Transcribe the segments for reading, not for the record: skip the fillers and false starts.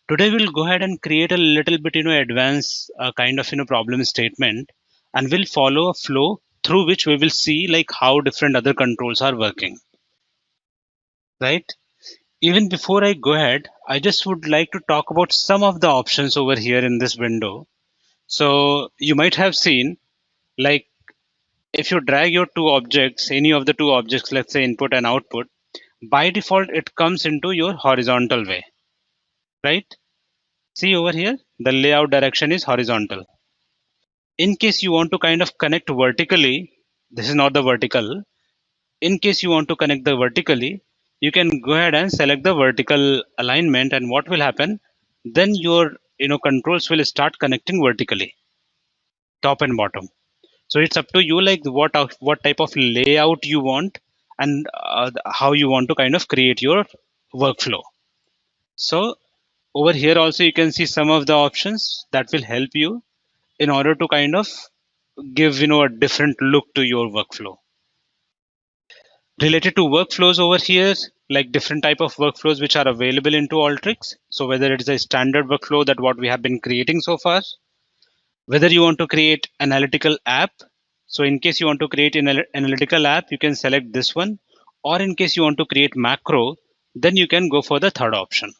Today we'll go ahead and create a little bit, advanced kind of, problem statement, and we'll follow a flow through which we will see like how different other controls are working, right? Even before I go ahead, I just would like to talk about some of the options over here in this window. So you might have seen, like, if you drag your two objects, any of the two objects, let's say input and output, by default it comes into your horizontal way, right? See over here, the layout direction is horizontal. In case you want to kind of connect vertically, this is not the vertical. In case you want to connect the vertically, you can go ahead and select the vertical alignment, and what will happen? Then your controls will start connecting vertically, top and bottom. So it's up to you, like what type of layout you want, and how you want to kind of create your workflow. So over here also you can see some of the options that will help you in order to kind of give a different look to your workflow. Related to workflows over here, like different type of workflows which are available into Alteryx. So whether it is a standard workflow that what we have been creating so far, whether you want to create analytical app. So in case you want to create an analytical app, you can select this one, or in case you want to create macro, then you can go for the third option.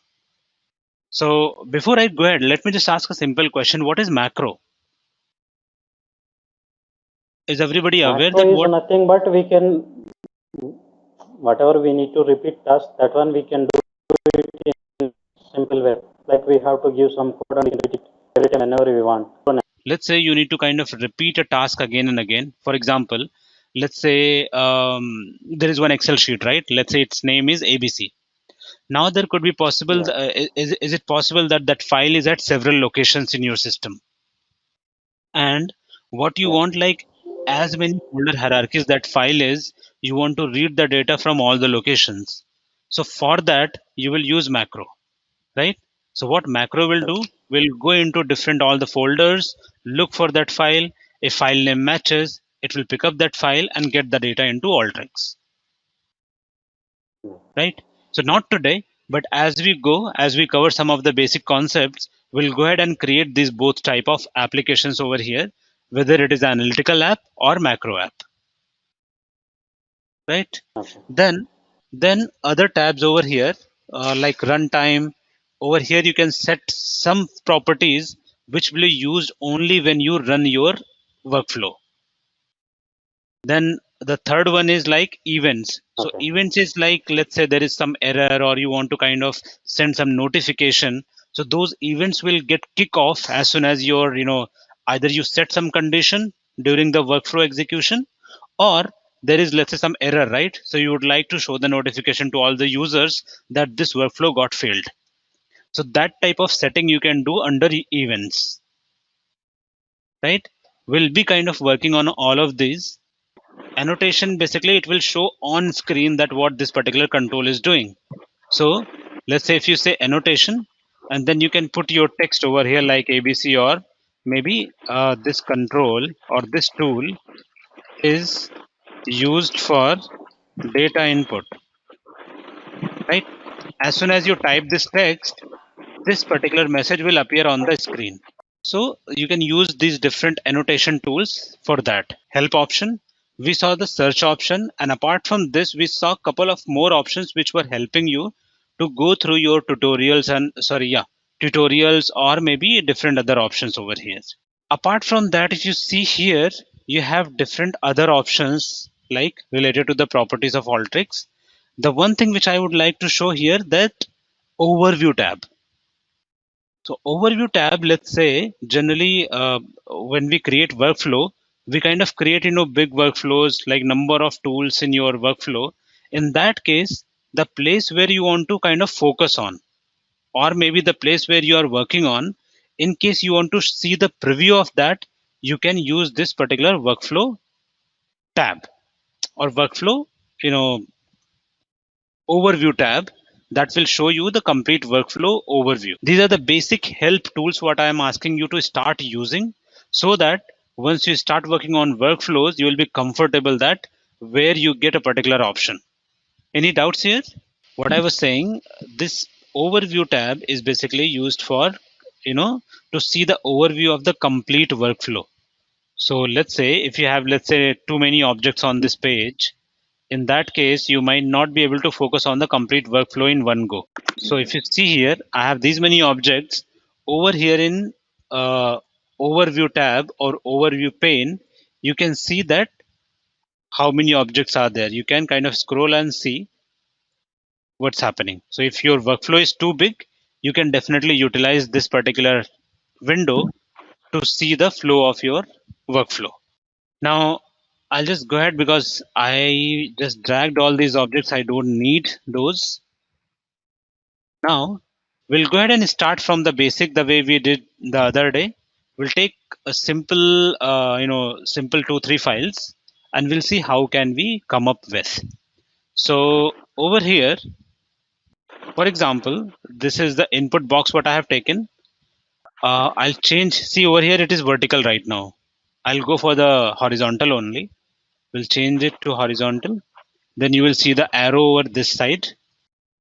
So before I go ahead, let me just ask a simple question. What is macro? Is everybody aware Macro that is what? nothing but we can, whatever we need to repeat task, that one we can do it in simple way. Like we have to give some code and we can repeat it every time whenever we want. Let's say you need to kind of repeat a task again and again. For example, let's say there is one Excel sheet, right? Let's say its name is ABC. Now there could be possible, Yeah. is it possible that that file is at several locations in your system? And what you Yeah. want, like as many folder hierarchies that file is, you want to read the data from all the locations. So for that, you will use macro, right? So what macro will do, will go into different all the folders, look for that file. If file name matches, it will pick up that file and get the data into Alteryx, right? So not today, but as we go, as we cover some of the basic concepts, we'll go ahead and create these both type of applications over here, whether it is an analytical app or macro app, right? Okay. Then other tabs over here, like runtime. Over here, you can set some properties which will be used only when you run your workflow. Then the third one is like events. So Okay. events is like, let's say there is some error or you want to kind of send some notification. So those events will get kick off as soon as you're, either you set some condition during the workflow execution, or there is, let's say, some error, right? So you would like to show the notification to all the users that this workflow got failed. So that type of setting you can do under events, right? We'll be kind of working on all of these. Annotation, basically it will show on screen that what this particular control is doing. So let's say if you say annotation, and then you can put your text over here like ABC, or maybe this control or this tool is used for data input, right? As soon as you type this text, this particular message will appear on the screen. So you can use these different annotation tools for that. Help option, we saw the search option, and apart from this, we saw a couple of more options which were helping you to go through your tutorials and tutorials, or maybe different other options over here. Apart from that, if you see here, you have different other options like related to the properties of Alteryx. The one thing which I would like to show here, that overview tab. So overview tab, let's say generally when we create workflow, we kind of create big workflows like number of tools in your workflow. In that case, the place where you want to kind of focus on, or maybe the place where you are working on, in case you want to see the preview of that, you can use this particular workflow tab, or workflow you know overview tab, that will show you the complete workflow overview. These are the basic help tools what I am asking you to start using, so that once you start working on workflows, you will be comfortable that where you get a particular option. Any doubts here? What I was saying, this overview tab is basically used for, to see the overview of the complete workflow. So let's say if you have, let's say, too many objects on this page, in that case, you might not be able to focus on the complete workflow in one go. So if you see here, I have these many objects over here in uh, overview tab or overview pane. You can see that how many objects are there. You can kind of scroll and see what's happening. So if your workflow is too big, you can definitely utilize this particular window to see the flow of your workflow. Now, I'll just go ahead because I just dragged all these objects. I don't need those. Now, we'll go ahead and start from the basic the way we did the other day. We'll take a simple, simple 2, 3 files, and we'll see how can we come up with. So over here, for example, this is the input box what I have taken. I'll change, see over here it is vertical right now. I'll go for the horizontal only. We'll change it to horizontal. Then you will see the arrow over this side.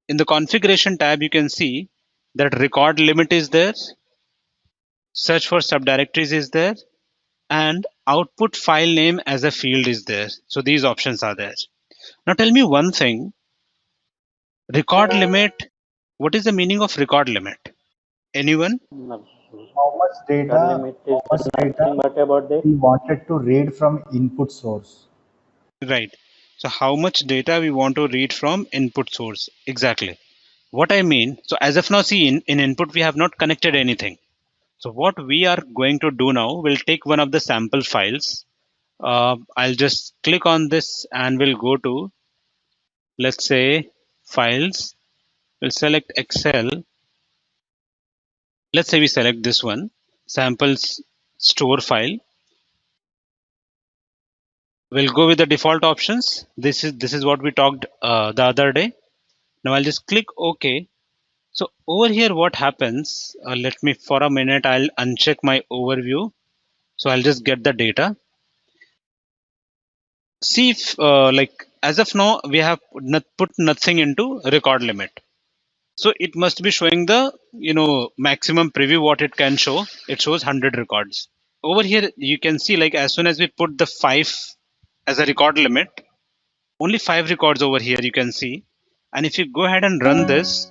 In the configuration tab, you can see that record limit is there, search for subdirectories is there, and output file name as a field is there. So these options are there. Now tell me one thing, record limit, what is the meaning of record limit? Anyone? No, How much record data, limit how is much data nothing but about the we wanted to read from input source. Right. So how much data we want to read from input source? Exactly. What I mean, so as of now, see in input, we have not connected anything. So what we are going to do now, we'll take one of the sample files. I'll just click on this and we'll go to, let's say, files. We'll select Excel. Let's say we select this one, samples store file. We'll go with the default options. This is what we talked the other day. Now I'll just click OK. So over here, what happens? Let me for a minute. I'll uncheck my overview. So I'll just get the data. See if like as of now we have put nothing into record limit. So it must be showing the maximum preview what it can show. It shows 100 records. Over here you can see like as soon as we put the 5 as a record limit, only 5 records over here you can see. And if you go ahead and run this,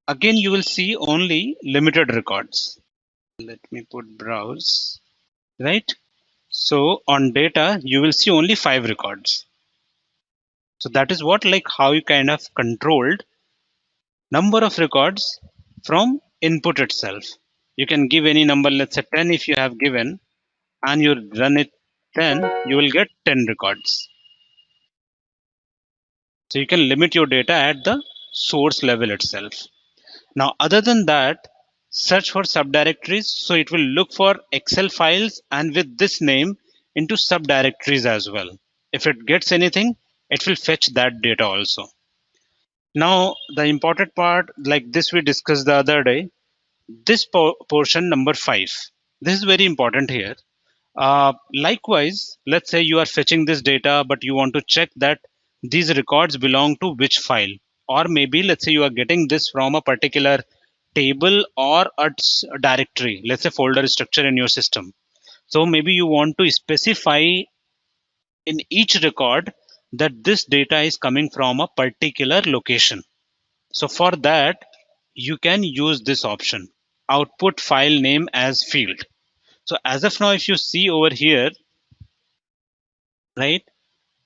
again you will see only limited records. Let me put browse, right? So on data, you will see only 5 records. So that is what like how you kind of controlled number of records from input itself. You can give any number, let's say 10 if you have given, and you run it 10, you will get 10 records. So you can limit your data at the source level itself. Now, other than that, search for subdirectories. So it will look for Excel files and with this name into subdirectories as well. If it gets anything, it will fetch that data also. Now, the important part, like this we discussed the other day, this portion number 5. This is very important here. Likewise, let's say you are fetching this data, but you want to check that these records belong to which file. Or maybe let's say you are getting this from a particular table or a directory, let's say folder structure in your system. So maybe you want to specify in each record that this data is coming from a particular location. So for that, you can use this option, output file name as field. So as of now, if you see over here, right,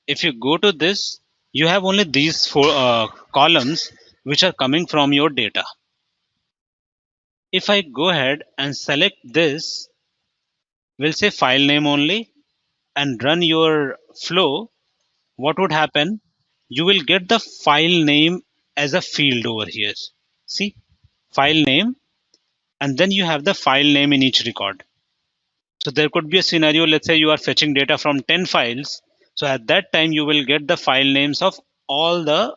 if you go to this, you have only these 4 columns which are coming from your data. If I go ahead and select this, we'll say file name only and run your flow, what would happen? You will get the file name as a field over here. See, file name, and then you have the file name in each record. So there could be a scenario, let's say you are fetching data from 10 files. So at that time, you will get the file names of all the,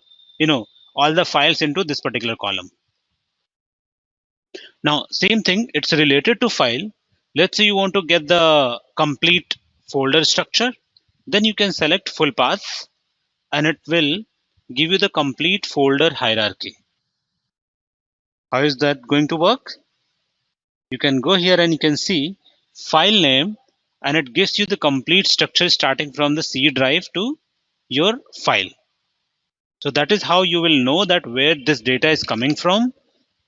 all the files into this particular column. Now, same thing, it's related to file. Let's say you want to get the complete folder structure, then you can select full path and it will give you the complete folder hierarchy. How is that going to work? You can go here and you can see file name, and it gives you the complete structure starting from the C drive to your file. So that is how you will know that where this data is coming from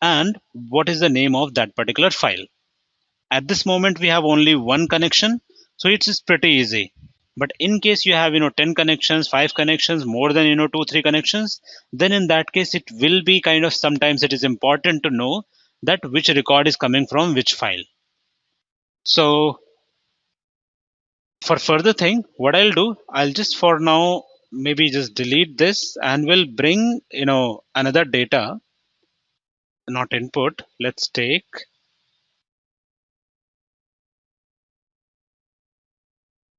and what is the name of that particular file. At this moment we have only one connection, so it is pretty easy. But in case you have 10 connections, 5 connections, more than 2 3 connections, then in that case it will be kind of, sometimes it is important to know that which record is coming from which file. So for further thing, what I'll do, I'll just for now maybe just delete this and we'll bring another data, not input. Let's take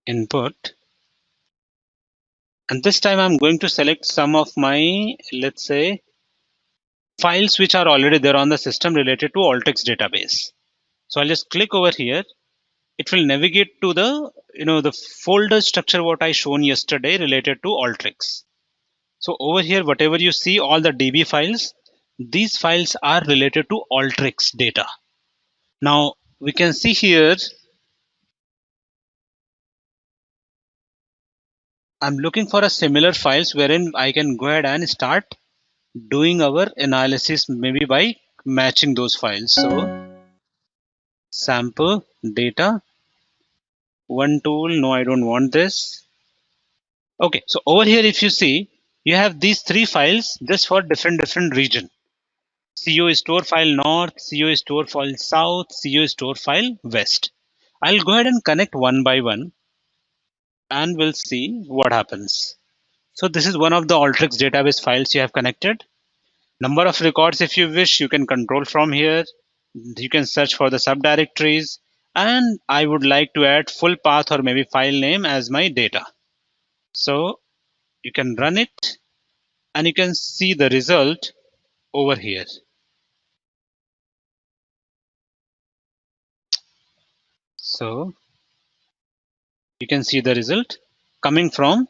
input, and this time I'm going to select some of my, let's say, files which are already there on the system related to Alteryx database. So I'll just click over here. It will navigate to the the folder structure what I shown yesterday related to Alteryx. So over here, whatever you see, all the DB files, these files are related to Alteryx data. Now we can see here, I'm looking for a similar files wherein I can go ahead and start doing our analysis maybe by matching those files. So sample data, one tool, no, I don't want this. Okay, so over here if you see, you have these 3 files just for different region. CO store file north, CO store file south, CO store file west. I'll go ahead and connect one by one and we'll see what happens. So this is one of the Alteryx database files you have connected. Number of records, if you wish, you can control from here. You can search for the subdirectories, and I would like to add full path or maybe file name as my data. So you can run it and you can see the result over here. So you can see the result coming from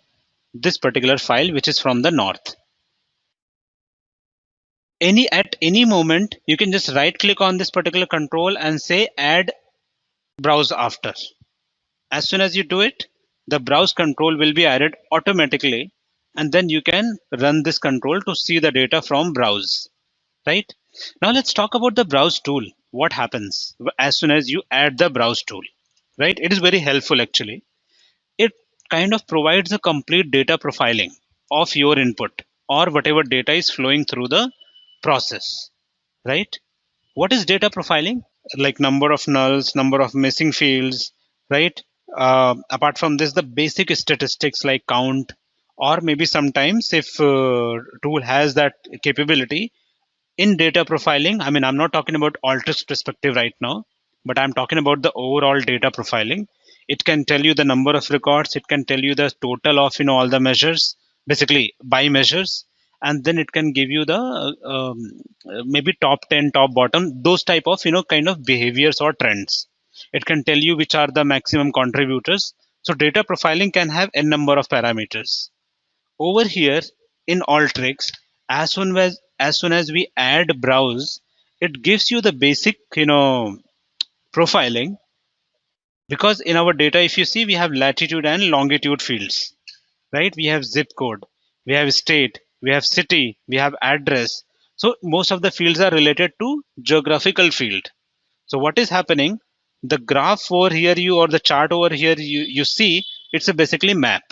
this particular file, which is from the north. At any moment, you can just right click on this particular control and say add browse after. As soon as you do it, the browse control will be added automatically, and then you can run this control to see the data from browse, right? Now let's talk about the browse tool. What happens as soon as you add the browse tool, right? It is very helpful actually. It kind of provides a complete data profiling of your input or whatever data is flowing through the process, right? What is data profiling? Like number of nulls, number of missing fields, right? Apart from this, the basic statistics like count, or maybe sometimes if tool has that capability in data profiling. I mean, I'm not talking about Alteryx perspective right now, but I'm talking about the overall data profiling. It can tell you the number of records. It can tell you the total of all the measures, basically by measures, and then it can give you the maybe top 10, top bottom, those type of kind of behaviors or trends. It can tell you which are the maximum contributors. So data profiling can have n number of parameters. Over here in Alteryx, as soon as we add browse, it gives you the basic profiling, because in our data, if you see, we have latitude and longitude fields, right? We have zip code, we have state, we have city, we have address. So most of the fields are related to geographical field. So what is happening, the graph over here, or the chart over here, you see, it's a basically map.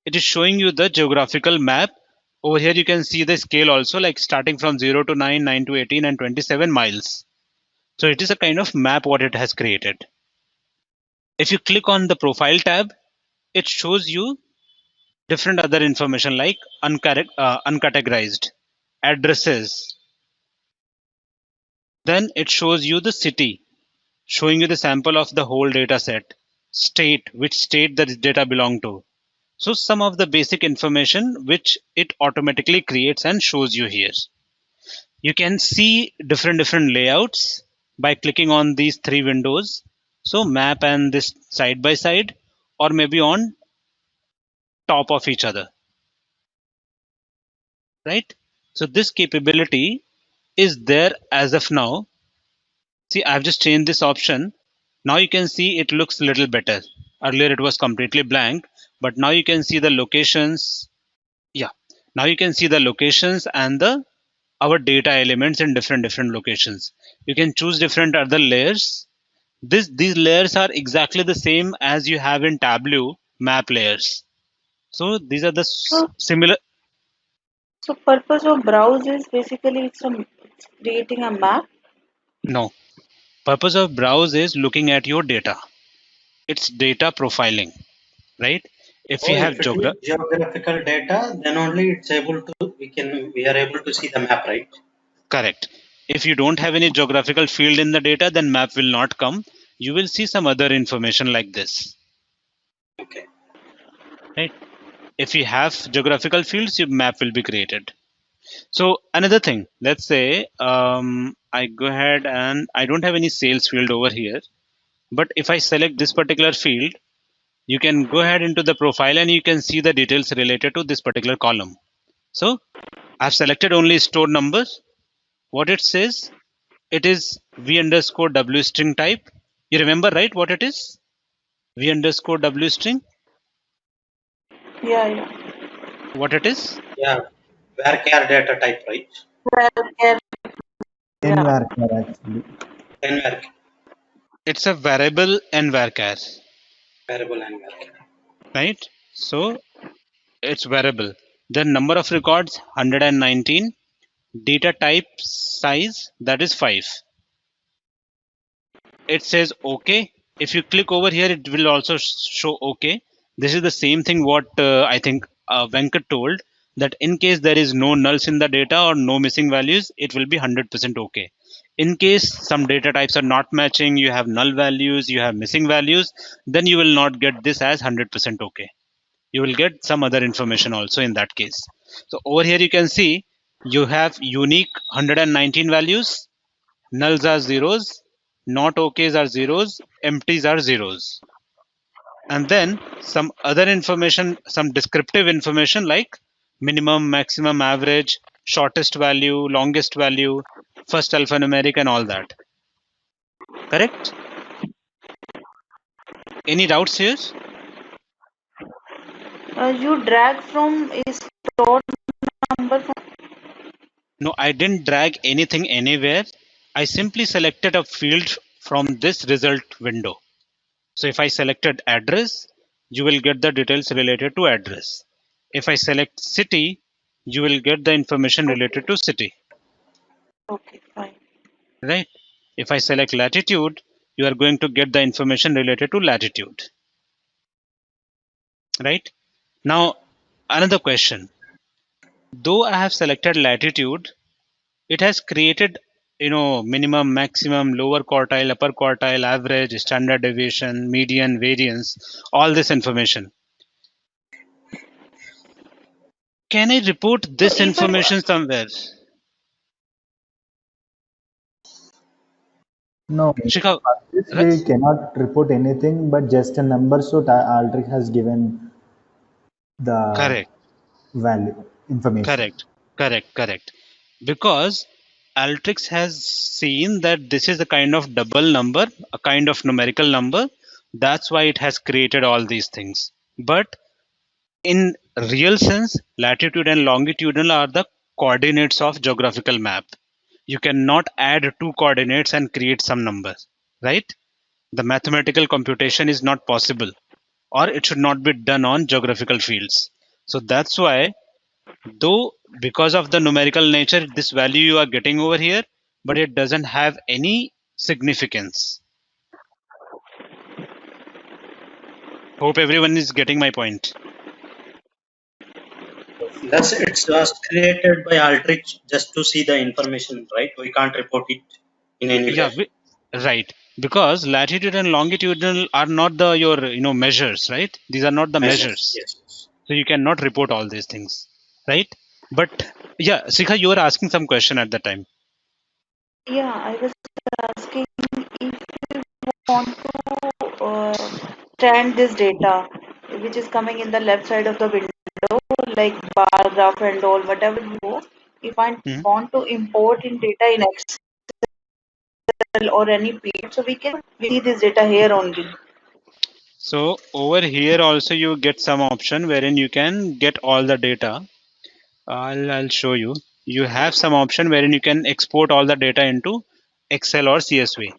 It is showing you the geographical map. Over here you can see the scale also, like starting from 0 to 9, 9 to 18, and 27 miles. So it is a kind of map what it has created. If you click on the profile tab, it shows you different other information like uncategorized addresses. Then it shows you the city, showing you the sample of the whole data set, state, which state that data belong to. So some of the basic information which it automatically creates and shows you here. You can see different layouts by clicking on these 3 windows. So map and this side by side, or maybe on top of each other. right? So this capability is there as of now. See, I've just changed this option. Now you can see it looks a little better. Earlier it was completely blank, but now you can see the locations. Yeah, now you can see the locations and the our data elements in different locations. You can choose different other layers. These layers are exactly the same as you have in Tableau map layers. So these are the So, similar. so purpose of browse is basically it's creating a map. No, purpose of browse is looking at your data. It's data profiling, right? If you Oh, have if it is geographical data, then only it's able to we are able to see the map, right? correct. If you don't have any geographical field in the data, then map will not come. You will see some other information like this, Okay. right? If you have geographical fields, your map will be created. So another thing, let's say I go ahead and I don't have any sales field over here, but if I select this particular field, you can go ahead into the profile and you can see the details related to this particular column. So I've selected only store numbers. What it says, it is v underscore w string type. You remember, right, what it is? V underscore w string, Yeah, yeah. what it is? Yeah. Varchar data type, right? Well, yeah, yeah. NVARCHAR actually. Then varchar, It's a variable and varchar, variable and varchar. right? So it's variable. The number of records 119, data type size that is 5. It says OK. If you click over here, it will also show OK. This is the same thing what I think Venkat told, that in case there is no nulls in the data or no missing values, it will be 100% OK. In case some data types are not matching, you have null values, you have missing values, then you will not get this as 100% OK. You will get some other information also in that case. So over here you can see you have unique 119 values, nulls are zeros, not OKs are zeros, empties are zeros. And then some other information, some descriptive information like minimum, maximum, average, shortest value, longest value, first alphanumeric and all that. Correct? Any doubts here? You drag from a stored number from. No, I didn't drag anything anywhere. I simply selected a field from this result window. So if I selected address, you will get the details related to address. If I select city, you will get the information Okay, related to city, okay, fine. right? If I select latitude, you are going to get the information related to latitude, right? Now, another question. Though I have selected latitude, it has created, minimum, maximum, lower quartile, upper quartile, average, standard deviation, median, variance, all this information. Can I report So this if I information somewhere? No, Shikha, for this we cannot report anything, but just a number. So Aldrich has given the correct, value information. correct, correct. Because Alteryx has seen that this is a kind of double number, a kind of numerical number. That's why it has created all these things. But in real sense, latitude and longitudinal are the coordinates of geographical map. You cannot add two coordinates and create some number, right? The mathematical computation is not possible, or it should not be done on geographical fields. So that's why, though because of the numerical nature, this value you are getting over here, but it doesn't have any significance. Hope everyone is getting my point. Thus, it was created by Alteryx just to see the information, right? We can't report it in any Yeah, way. right. Because latitude and longitudinal are not the your measures, right? These are not the Measures, measures. yes. Yes. So you cannot report all these things, right? But yeah, Sikha, you were asking some question at the time. Yeah, I was asking if you want to stand this data, which is coming in the left side of the window, like bar graph and all, whatever you go, if I Mhm. want to import in data in Excel or any PDF, so we can see this data here only. So over here also you get some option wherein you can get all the data. I'll show you. You have some option wherein you can export all the data into Excel or CSV,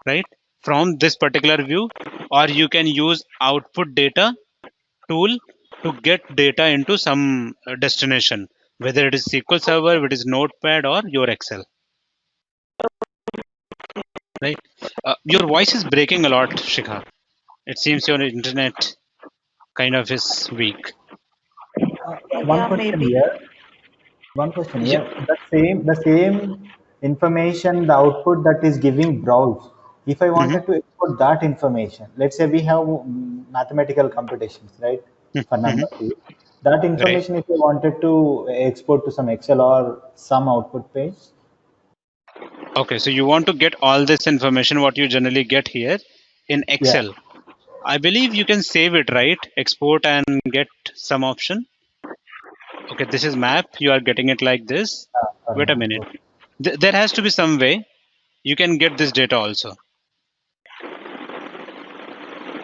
right? From this particular view, or you can use output data tool to get data into some destination, whether it is SQL Server, it is Notepad, or your Excel, right? Your voice is breaking a lot, Shikha. It seems your internet kind of is weak. One Yeah, question maybe. here. One question Yeah. here. The same information, the output that is giving browse. If I Hmm. wanted to export that information, let's say we have mathematical computations, right, for Hmm. number two. That Right. information, if I wanted to export to some Excel or some output page, Okay, so you want to get all this information, what you generally get here in yeah, Excel. I believe you can save it, right? Export and get some option. Okay, this is map. You are getting it like this. for Wait a map. minute. Okay. There has to be some way you can get this data also,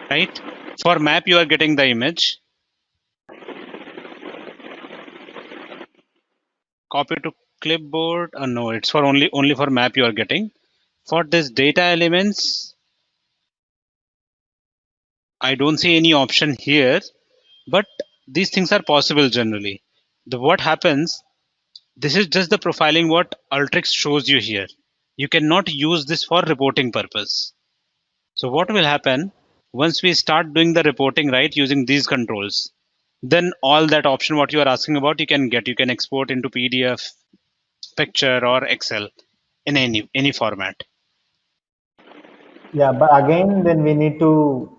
right? For map, you are getting the image. Copy to clipboard. No, it's for only for map you are getting. For this data elements, I don't see any option here, but these things are possible generally. What happens, this is just the profiling what Ultrix shows you here. You cannot use this for reporting purpose. So what will happen once we start doing the reporting, right, using these controls, then all that option what you are asking about, you can get. You can export into PDF, picture, or Excel in any format. Yeah, but again, then we need to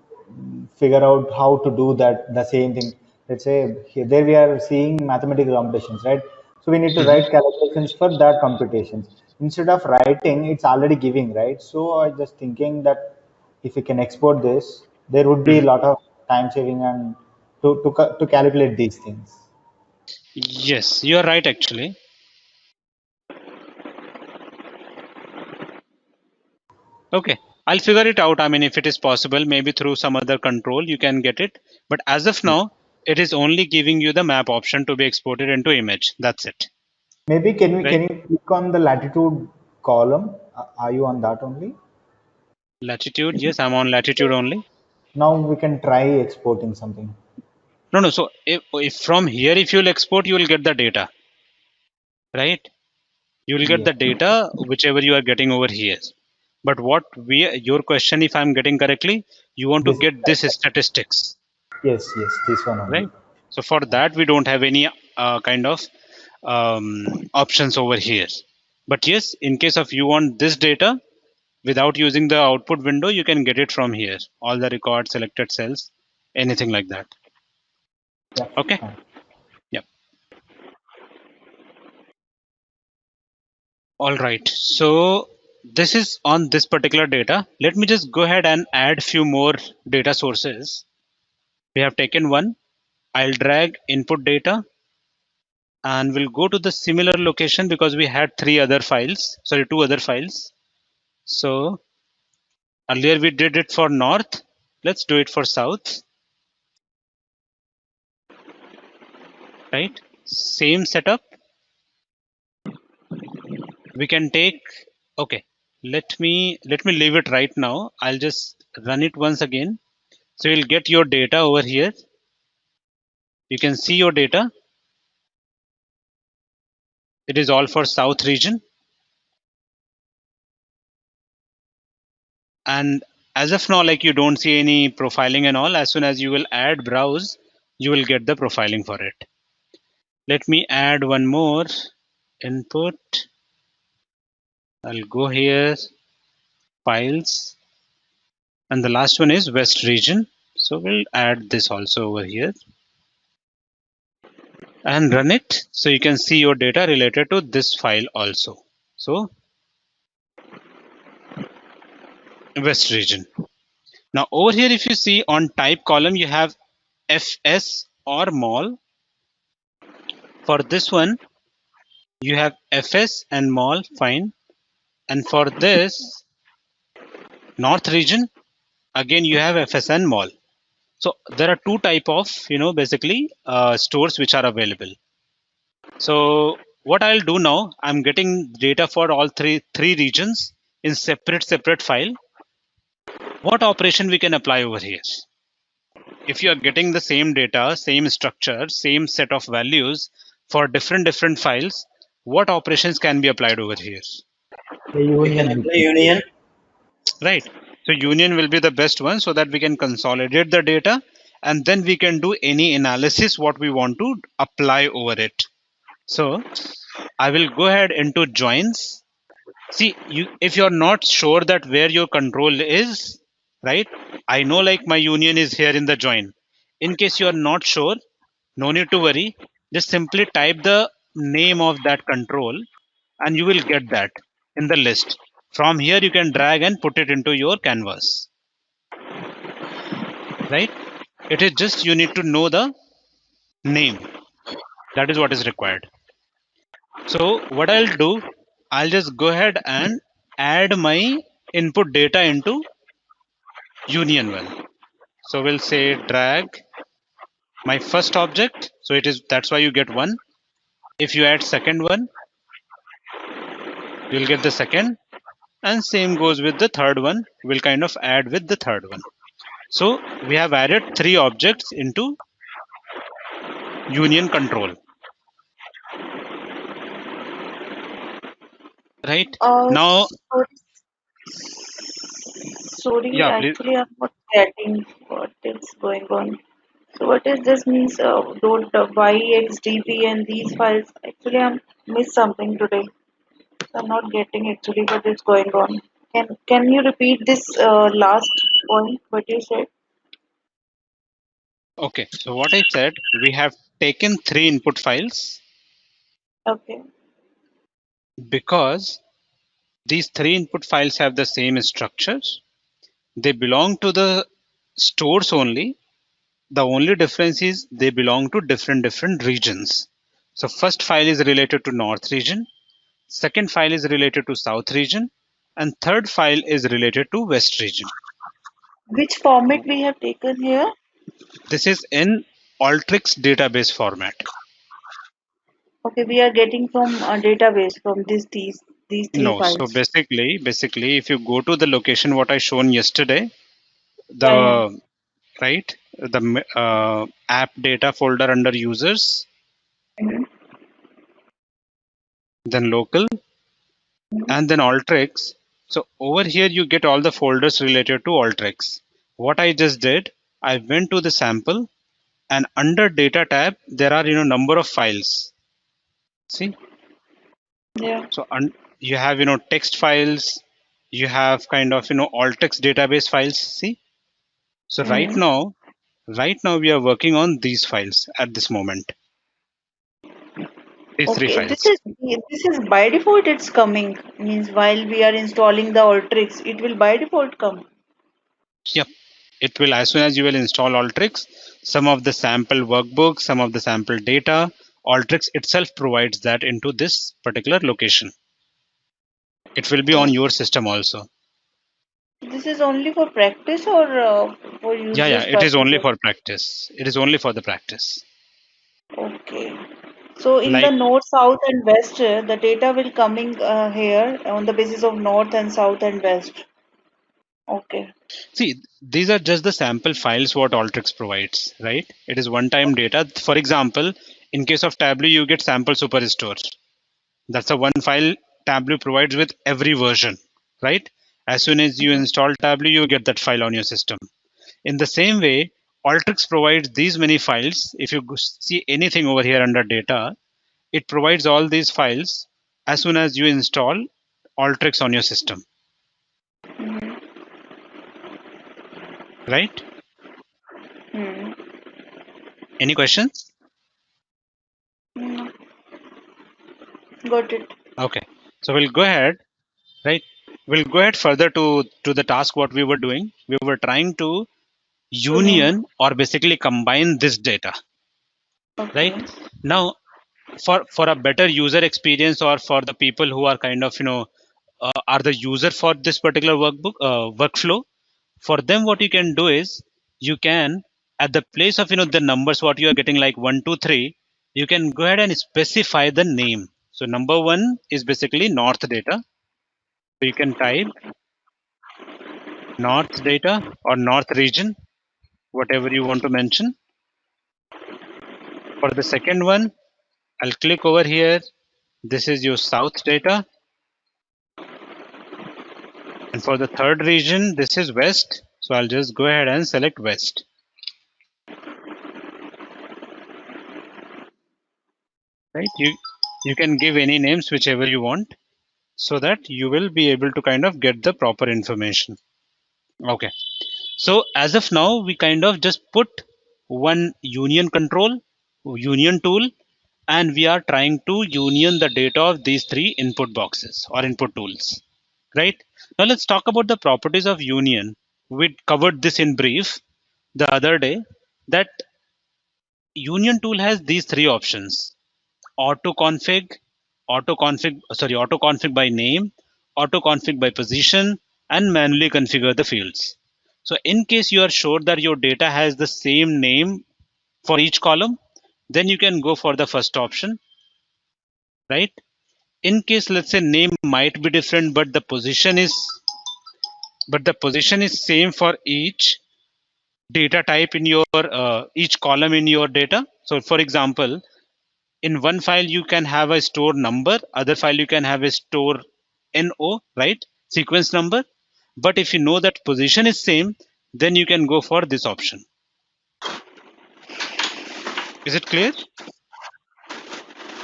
figure out how to do that, the same thing. Let's say here, there we are seeing mathematical computations, right? So we need to Mhm. write calculations for that computations. Instead of writing, it's already giving, right? So I just thinking that if we can export this, there would be a Mhm. lot of time saving and to calculate these things. Yes, you are right actually. Okay, I'll figure it out. I mean, if it is possible, maybe through some other control you can get it. But as of now, it is only giving you the map option to be exported into image. That's it, Maybe right? can you click on the latitude column? Are you on that only? Latitude, yes, I'm on latitude only. Now we can try exporting something. No, no. So if from here, if you'll export, you will get the data, right? You will get Yeah. the data whichever you are getting over here. But your question, if I'm getting correctly, you want to This get this statistics, yes, this one only. right? So for that, we don't have any kind of options over here. But yes, in case of you want this data without using the output window, you can get it from here. All the records, selected cells, anything like that. Yeah, Okay. fine. Yep. All right. So this is on this particular data. Let me just go ahead and add few more data sources. We have taken one. I'll drag input data and we'll go to the similar location because we had two other files. So earlier we did it for north. Let's do it for south, right? Same setup. We can take, okay, let me leave it right now. I'll just run it once again. So you'll get your data over here. You can see your data. It is all for south region. And as of now, like you don't see any profiling and all. As soon as you will add browse, you will get the profiling for it. Let me add one more input. I'll go here, files, and the last one is west region. So we'll add this also over here and run it. So you can see your data related to this file also. So west region. Now over here, if you see on type column, you have FS or mol. For this one, you have FS and mol, fine. And for this north region, again you have FS and mol. So there are two type of, basically stores which are available. So what I'll do now, I'm getting data for all three regions in separate file. What operation we can apply over here? If you are getting the same data, same structure, same set of values for different files, what operations can be applied over here? The We can union. apply union. Right. So union will be the best one so that we can consolidate the data and then we can do any analysis what we want to apply over it. So I will go ahead into joins. See, if you're not sure that where your control is, right? I know like my union is here in the join. In case you're not sure, no need to worry. Just simply type the name of that control and you will get that in the list. From here, you can drag and put it into your canvas, right? It is just you need to know the name. That is what is required. So what I'll do, I'll just go ahead and add my input data into union one. So we'll say drag my first object. So that's why you get one. If you add second one, you'll get the second. And same goes with the third one. We'll kind of add with the third one. So we have added 3 objects into union control. Right? Now, sorry, yeah, please. actually, I'm not getting what is going on. So what is this means? Don't YXDB and these files. Actually, I'm missed something today. I'm not getting actually what is going on. Can you repeat this last point? What you said? Okay. So what I said, we have taken 3 input files. Okay. Because these 3 input files have the same structures. They belong to the stores only. The only difference is they belong to different regions. So first file is related to north region. Second file is related to south region. And third file is related to west region. Which format we have taken here? This is in Alteryx database format. Okay, we are getting from a database from these three No, so files. basically, if you go to the location what I shown yesterday, Yeah. right, the app data folder under users, Mhm. then local, and then Alteryx. So over here you get all the folders related to Alteryx. What I just did, I went to the sample, and under data tab there are number of files. See, Yeah. so you have text files, you have kind of Alteryx database files. See, so Mhm. right now we are working on these files at this moment. These 3 Okay, files. this is by default it's coming. Means while we are installing the Alteryx, it will by default come. Yep. It will, as soon as you will install Alteryx, some of the sample workbook, some of the sample data, Alteryx itself provides that into this particular location. It will be on your system also. This is only for practice or for Yeah, users it is only purposes? for practice. It is only for the practice. Okay. So in the Like, north, south, and west, the data will coming here on the basis of north and south and west. Okay. see, these are just the sample files what Alteryx provides, right? It is one-time data. For example, in case of Tableau, you get sample superstore. That's a one file Tableau provides with every version, right? As soon as you install Tableau, you get that file on your system. In the same way, Alteryx provides these many files. If you see anything over here under data, it provides all these files as soon as you install Alteryx on your system, Mhm. right? Hmm. Any questions? No, got it. Okay, so we'll go ahead, right? We'll go ahead further to the task what we were doing. We were trying to Union. union or basically combine this data, right? Okay. Now, for a better user experience, or for the people who are kind of are the user for this particular workflow, for them what you can do is, you can, at the place of the numbers what you are getting like 1 2 3, you can go ahead and specify the name. So number one is basically north data, so you can type north data or north region, whatever you want to mention. For the second one, I'll click over here. This is your south data. And for the third region, this is west. So I'll just go ahead and select west. Right? You can give any names whichever you want, so that you will be able to kind of get the proper information. Okay. So as of now, we kind of just put one union control, union tool, and we are trying to union the data of these three input boxes or input tools, right? Now let's talk about the properties of union. We covered this in brief the other day, that union tool has these three options: auto config, auto config by name, auto config by position, and manually configure the fields. So in case you are sure that your data has the same name for each column, then you can go for the first option, right? In case, let's say, name might be different, but the position is same for each data type in your each column in your data. So for example, in one file you can have a store number, other file you can have a store no, right, sequence number. But if you know that position is same, then you can go for this option. Is it clear?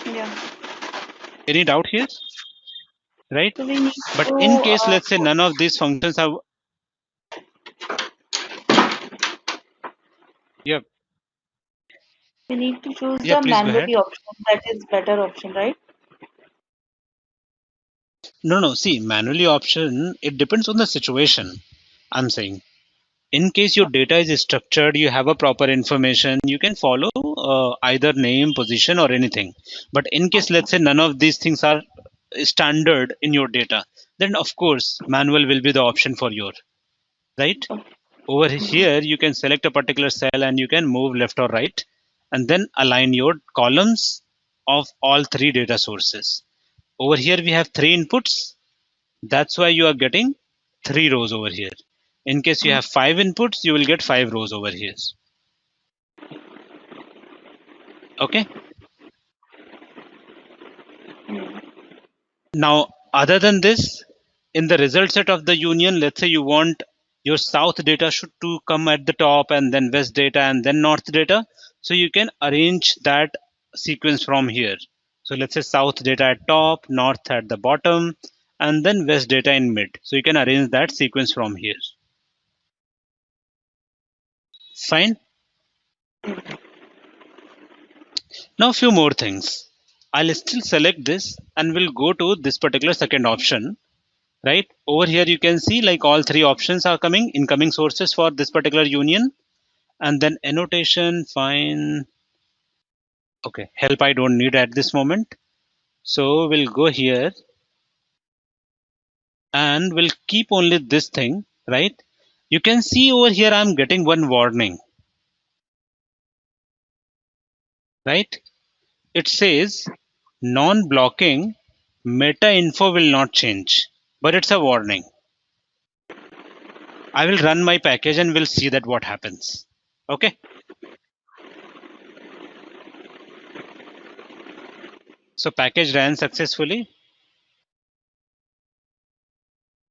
Yeah. Any doubt here? Right? So we need But to in case, let's say, none of these functions are, yep, we need to choose yeah, the please go ahead. manually option. That is better option, right? No, see, manually option, it depends on the situation. I'm saying, in case your data is structured, you have a proper information, you can follow either name, position, or anything. But in case, let's say, none of these things are standard in your data, then of course manual will be the option for your, right? Over here you can select a particular cell and you can move left or right, and then align your columns of all three data sources. Over here we have three inputs, that's why you are getting 3 rows over here. In case you have 5 inputs, you will get 5 rows over here. Okay. Now, other than this, in the result set of the union, let's say you want your south data should to come at the top, and then west data, and then north data. So you can arrange that sequence from here. So let's say south data at top, north at the bottom, and then west data in mid. So you can arrange that sequence from here. Fine. Now, a few more things. I'll still select this and we'll go to this particular second option, right? Over here, you can see like all three options are coming, incoming sources for this particular union, and then annotation, fine. Okay, help I don't need at this moment. So we'll go here and we'll keep only this thing, right? You can see over here, I'm getting one warning, right? It says non-blocking meta info will not change, but it's a warning. I will run my package and we'll see that what happens. Okay. So package ran successfully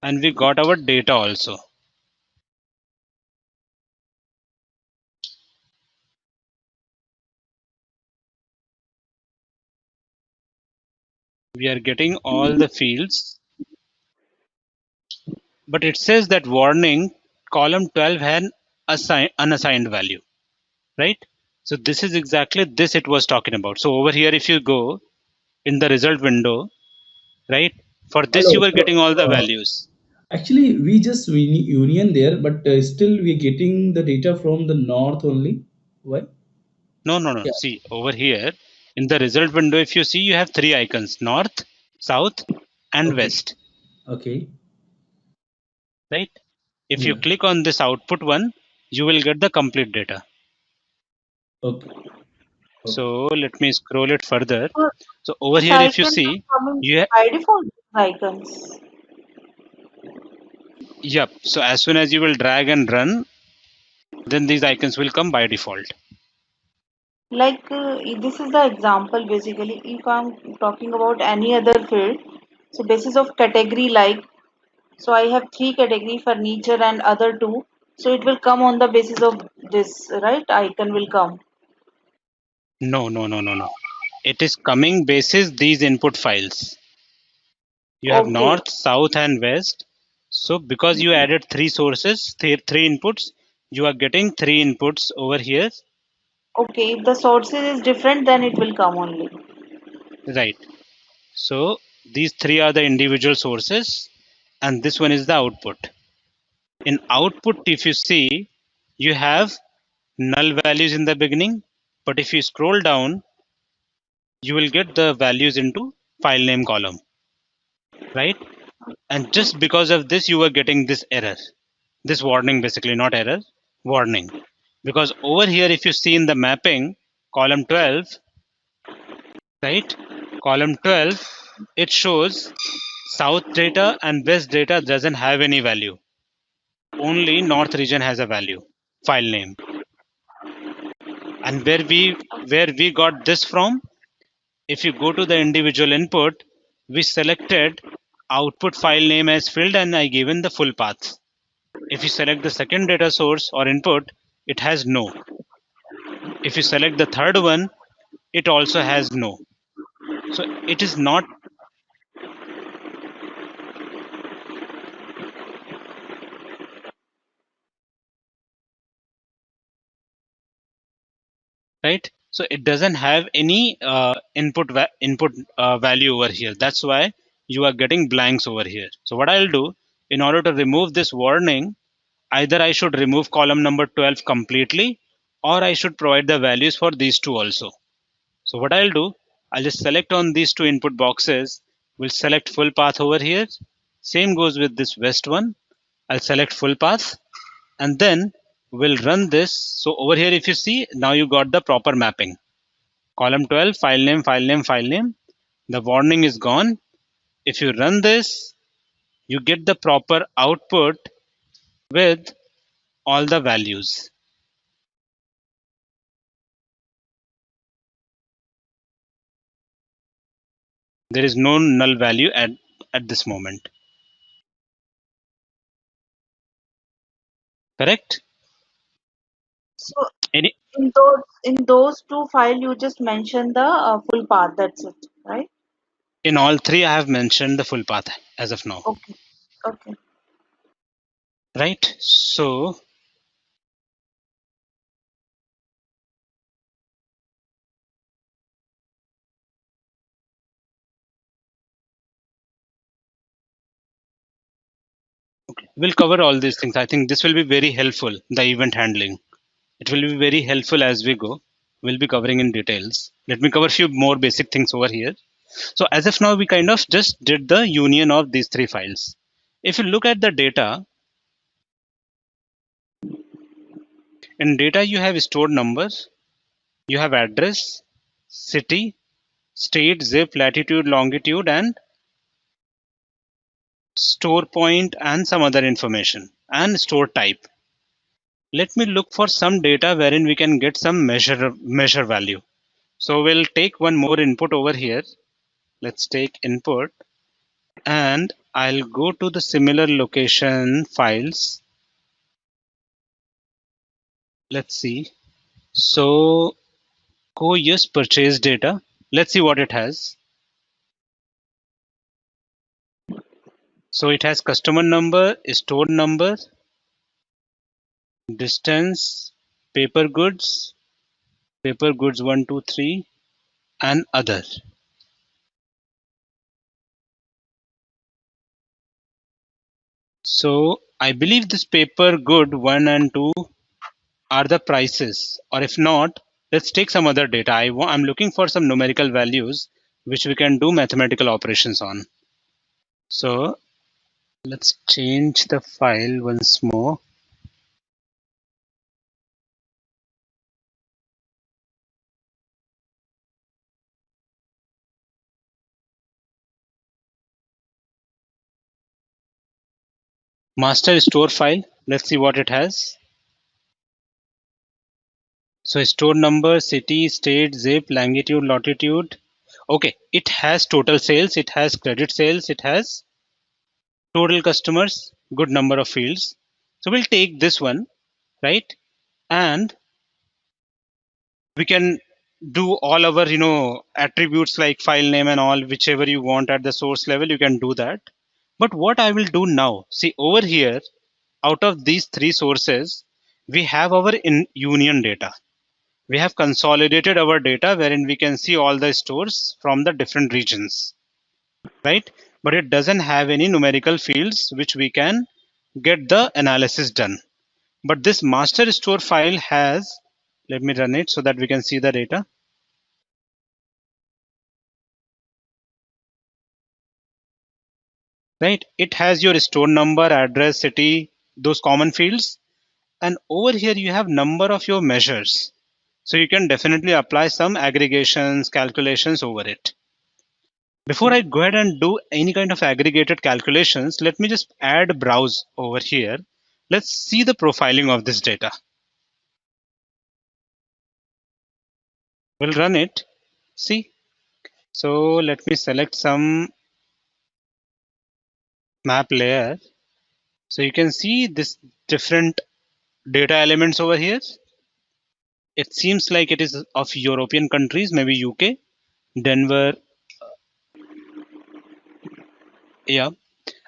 and we got our data also. We are getting all the fields, but it says that warning column 12 had unassigned value, right? So this is exactly this it was talking about. So over here, if you go in the result window, right? For this, Hello. you were getting all the Uh, values. Actually, we just union there, but still we're getting the data from the north only. Why? No. Yeah. See over here In the result window, if you see, you have three icons: north, south, and Okay. west. Okay. Right? If you Yeah. click on this output one, you will get the complete data. Okay. So let me scroll it further. So So over this here, if you icon see, will come in you by default icons. yep. So as soon as you will drag and run, then these icons will come by default. Like this is the example basically. If I'm talking about any other field, so basis of category like, so I have three category: furniture and other two. So it will come on the basis of this, right? Icon will come. No, no, no, no, no. It is coming basis these input files. You have Okay. north, south, and west. So because you added three sources, three inputs, you are getting three inputs over here. Okay. If the sources is different, then it will come only. Right. So these three are the individual sources, and this one is the output. In output, if you see, you have null values in the beginning, but if you scroll down, you will get the values into file name column, right? And just because of this, you are getting this error, this warning, basically not error, warning. Because over here, if you see in the mapping, column 12, right? Column 12, it shows south data and west data doesn't have any value. Only north region has a value, file name. And where we got this from, if you go to the individual input, we selected output file name as filled and I given the full path. If you select the second data source or input, it has no. If you select the third one, it also has no. So it is not right. So it doesn't have any input value over here. That's why you are getting blanks over here. So what I'll do, in order to remove this warning, either I should remove column number 12 completely, or I should provide the values for these two also. So what I'll do, I'll just select on these two input boxes. We'll select full path over here. Same goes with this west one. I'll select full path, and then we'll run this. So over here, if you see, now you got the proper mapping. Column 12, file name, file name, file name. The warning is gone. If you run this, you get the proper output with all the values. There is no null value at this moment. Correct? So Any in those two files, you just mentioned the full path. That's it, right? in all three, I have mentioned the full path as of now. Okay. Okay. Right? So we'll cover all these things. I think this will be very helpful, the event handling. It will be very helpful as we go. We'll be covering in details. Let me cover a few more basic things over here. So as of now, we kind of just did the union of these three files. If you look at the data, in data you have stored numbers, you have address, city, state, zip, latitude, longitude, and store point, and some other information, and store type. Let me look for some data wherein we can get some measure value. So we'll take one more input over here. Let's take input, and I'll go to the similar location files. Let's see. So yes, purchase data. Let's see what it has. So it has customer number, store number, distance, paper goods 1, 2, 3, and other. So I believe this paper good 1 and 2 are the prices, or if not, let's take some other data. I'm looking for some numerical values which we can do mathematical operations on. So let's change the file once more. Master store file. Let's see what it has. So store number, city, state, zip, longitude, latitude. Okay, it has total sales, it has credit sales, it has total customers, good number of fields. So we'll take this one, right? And we can do all our attributes like file name and all, whichever you want at the source level, you can do that. But what I will do now, see over here, out of these three sources, we have our union data. We have consolidated our data wherein we can see all the stores from the different regions, right? But it doesn't have any numerical fields which we can get the analysis done. But this master store file has, let me run it so that we can see the data. Right, it has your store number, address, city, those common fields. And over here you have number of your measures. So you can definitely apply some aggregations, calculations over it. Before I go ahead and do any kind of aggregated calculations, let me just add browse over here. Let's see the profiling of this data. We'll run it. See. So let me select some map layer. So you can see this different data elements over here. It seems like it is of European countries, maybe UK, Denver. Yeah.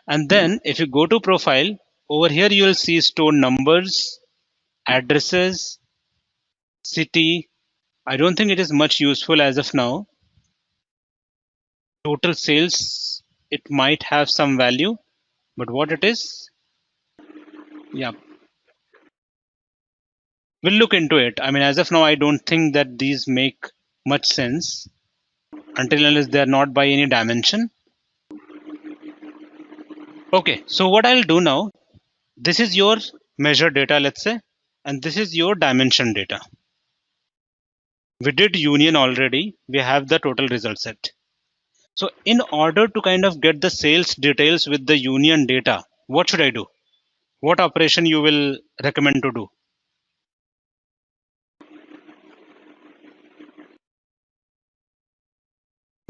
And then if you go to profile, over here you will see store numbers, addresses, city. I don't think it is much useful as of now. Total sales, it might have some value, but what it is, yeah. We'll look into it. I mean, as of now, I don't think that these make much sense until unless they're not by any dimension. Okay, so what I'll do now, this is your measure data, let's say, and this is your dimension data. We did union already. We have the total result set. So in order to kind of get the sales details with the union data, what should I do? What operation you will recommend to do?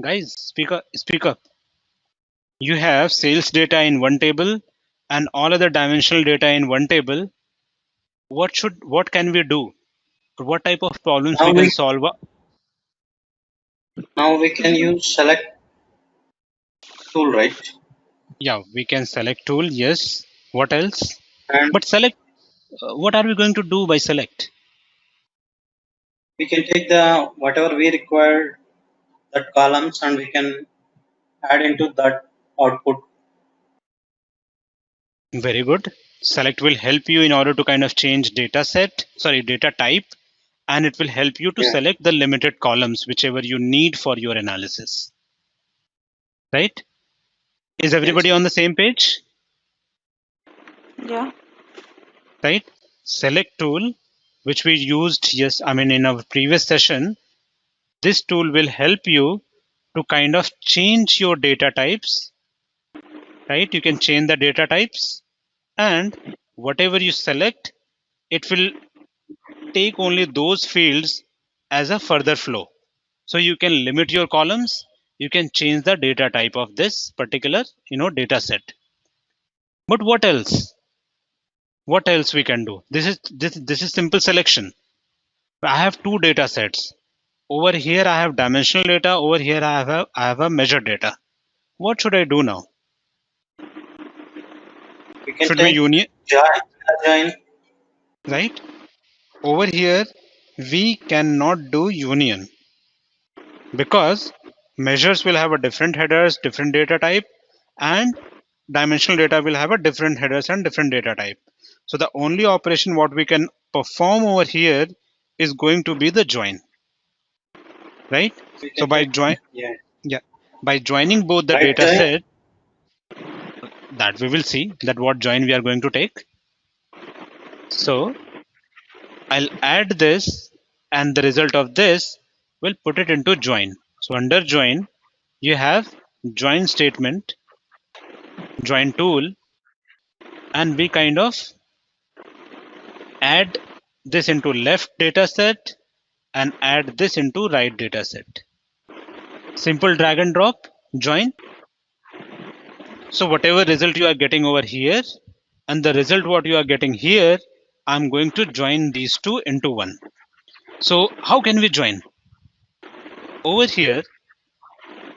Guys, speak up, speak up. You have sales data in one table and all other dimensional data in one table. What can we do? What type of problems Now we we can solve? now we can use select tool, right? Yeah, we can select tool. Yes. What else? And But select, what are we going to do by select? we can take the whatever we require that columns and we can add into that output. Very good. Select will help you in order to kind of change data type, and it will help you to Yeah. select the limited columns, whichever you need for your analysis. Right? Is everybody Yes. on the same page? Yeah. Right? Select tool, which we used, yes, I mean, in our previous session, this tool will help you to kind of change your data types, right? You can change the data types, and whatever you select, it will take only those fields as a further flow. So you can limit your columns, you can change the data type of this particular data set. But what else? What else we can do? This is simple selection. I have two data sets. Over here I have dimensional data, over here I have a measured data. What should I do now? We can Should we take union, join. right? Over here we cannot do union because measures will have a different headers, different data type, and dimensional data will have a different headers and different data type. So the only operation what we can perform over here is going to be the join, right? So by joining both the data set, that we will see that what join we are going to take. So I'll add this, and the result of this will put it into join. So under join, you have join statement, join tool, and we kind of add this into left data set and add this into right data set. Simple drag and drop, join. So whatever result you are getting over here and the result what you are getting here, I'm going to join these two into one. So how can we join? Over here,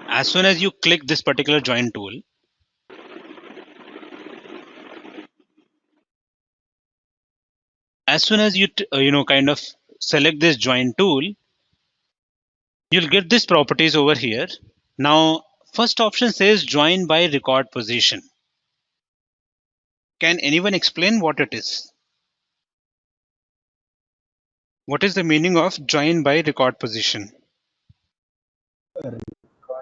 as soon as you click this particular join tool, as soon as you kind of select this join tool, you'll get these properties over here. Now, first option says join by record position. Can anyone explain what it is? What is the meaning of join by record position?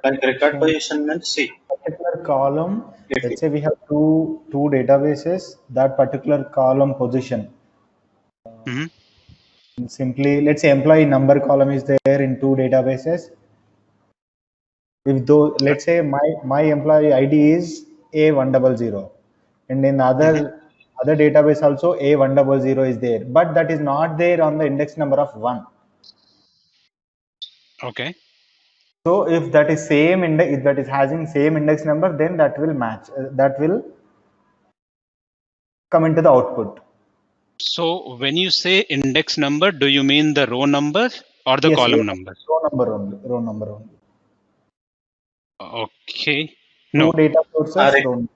Like record position means see. Particular column, let's say we have two databases, that particular column position. Mhm. Simply, let's say employee number column is there in two databases. If though, let's say my employee ID is A100, and in other database also A100 is there, but that is not there on the index number of 1. Okay. So if that is same index, if that is having same index number, then that will match. That will come into the output. So when you say index number, do you mean the row number or the Yes, column number? row number only. Row number only. Okay. Two No. data sources. Row.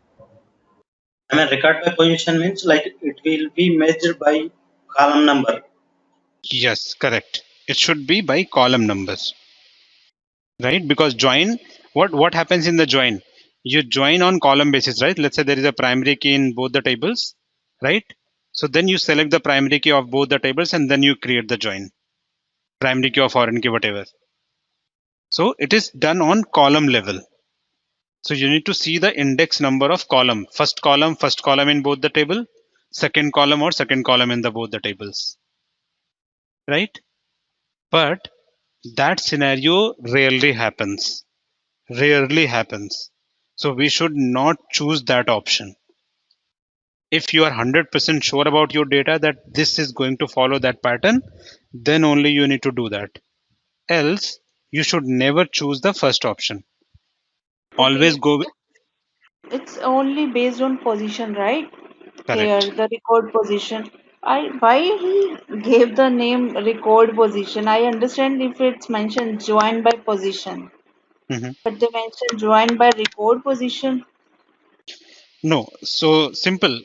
I mean, record by position means like it will be measured by column number. Yes, correct. It should be by column numbers, right? Because join, what happens in the join? You join on column basis, right? Let's say there is a primary key in both the tables, right? So then you select the primary key of both the tables and then you create the join. Primary key or foreign key, whatever. So it is done on column level. So you need to see the index number of column. First column in both the table, second column or second column in the both the tables, right? But that scenario rarely happens. Rarely happens. So we should not choose that option. If you are 100% sure about your data that this is going to follow that pattern, then only you need to do that. Else, you should never choose the first option. Always Okay, go with, it's only based on position, right? Here, correct. the record position. Why he gave the name record position? I understand if it's mentioned joined by position, Mhm. but they mentioned joined by record position. No, so simple.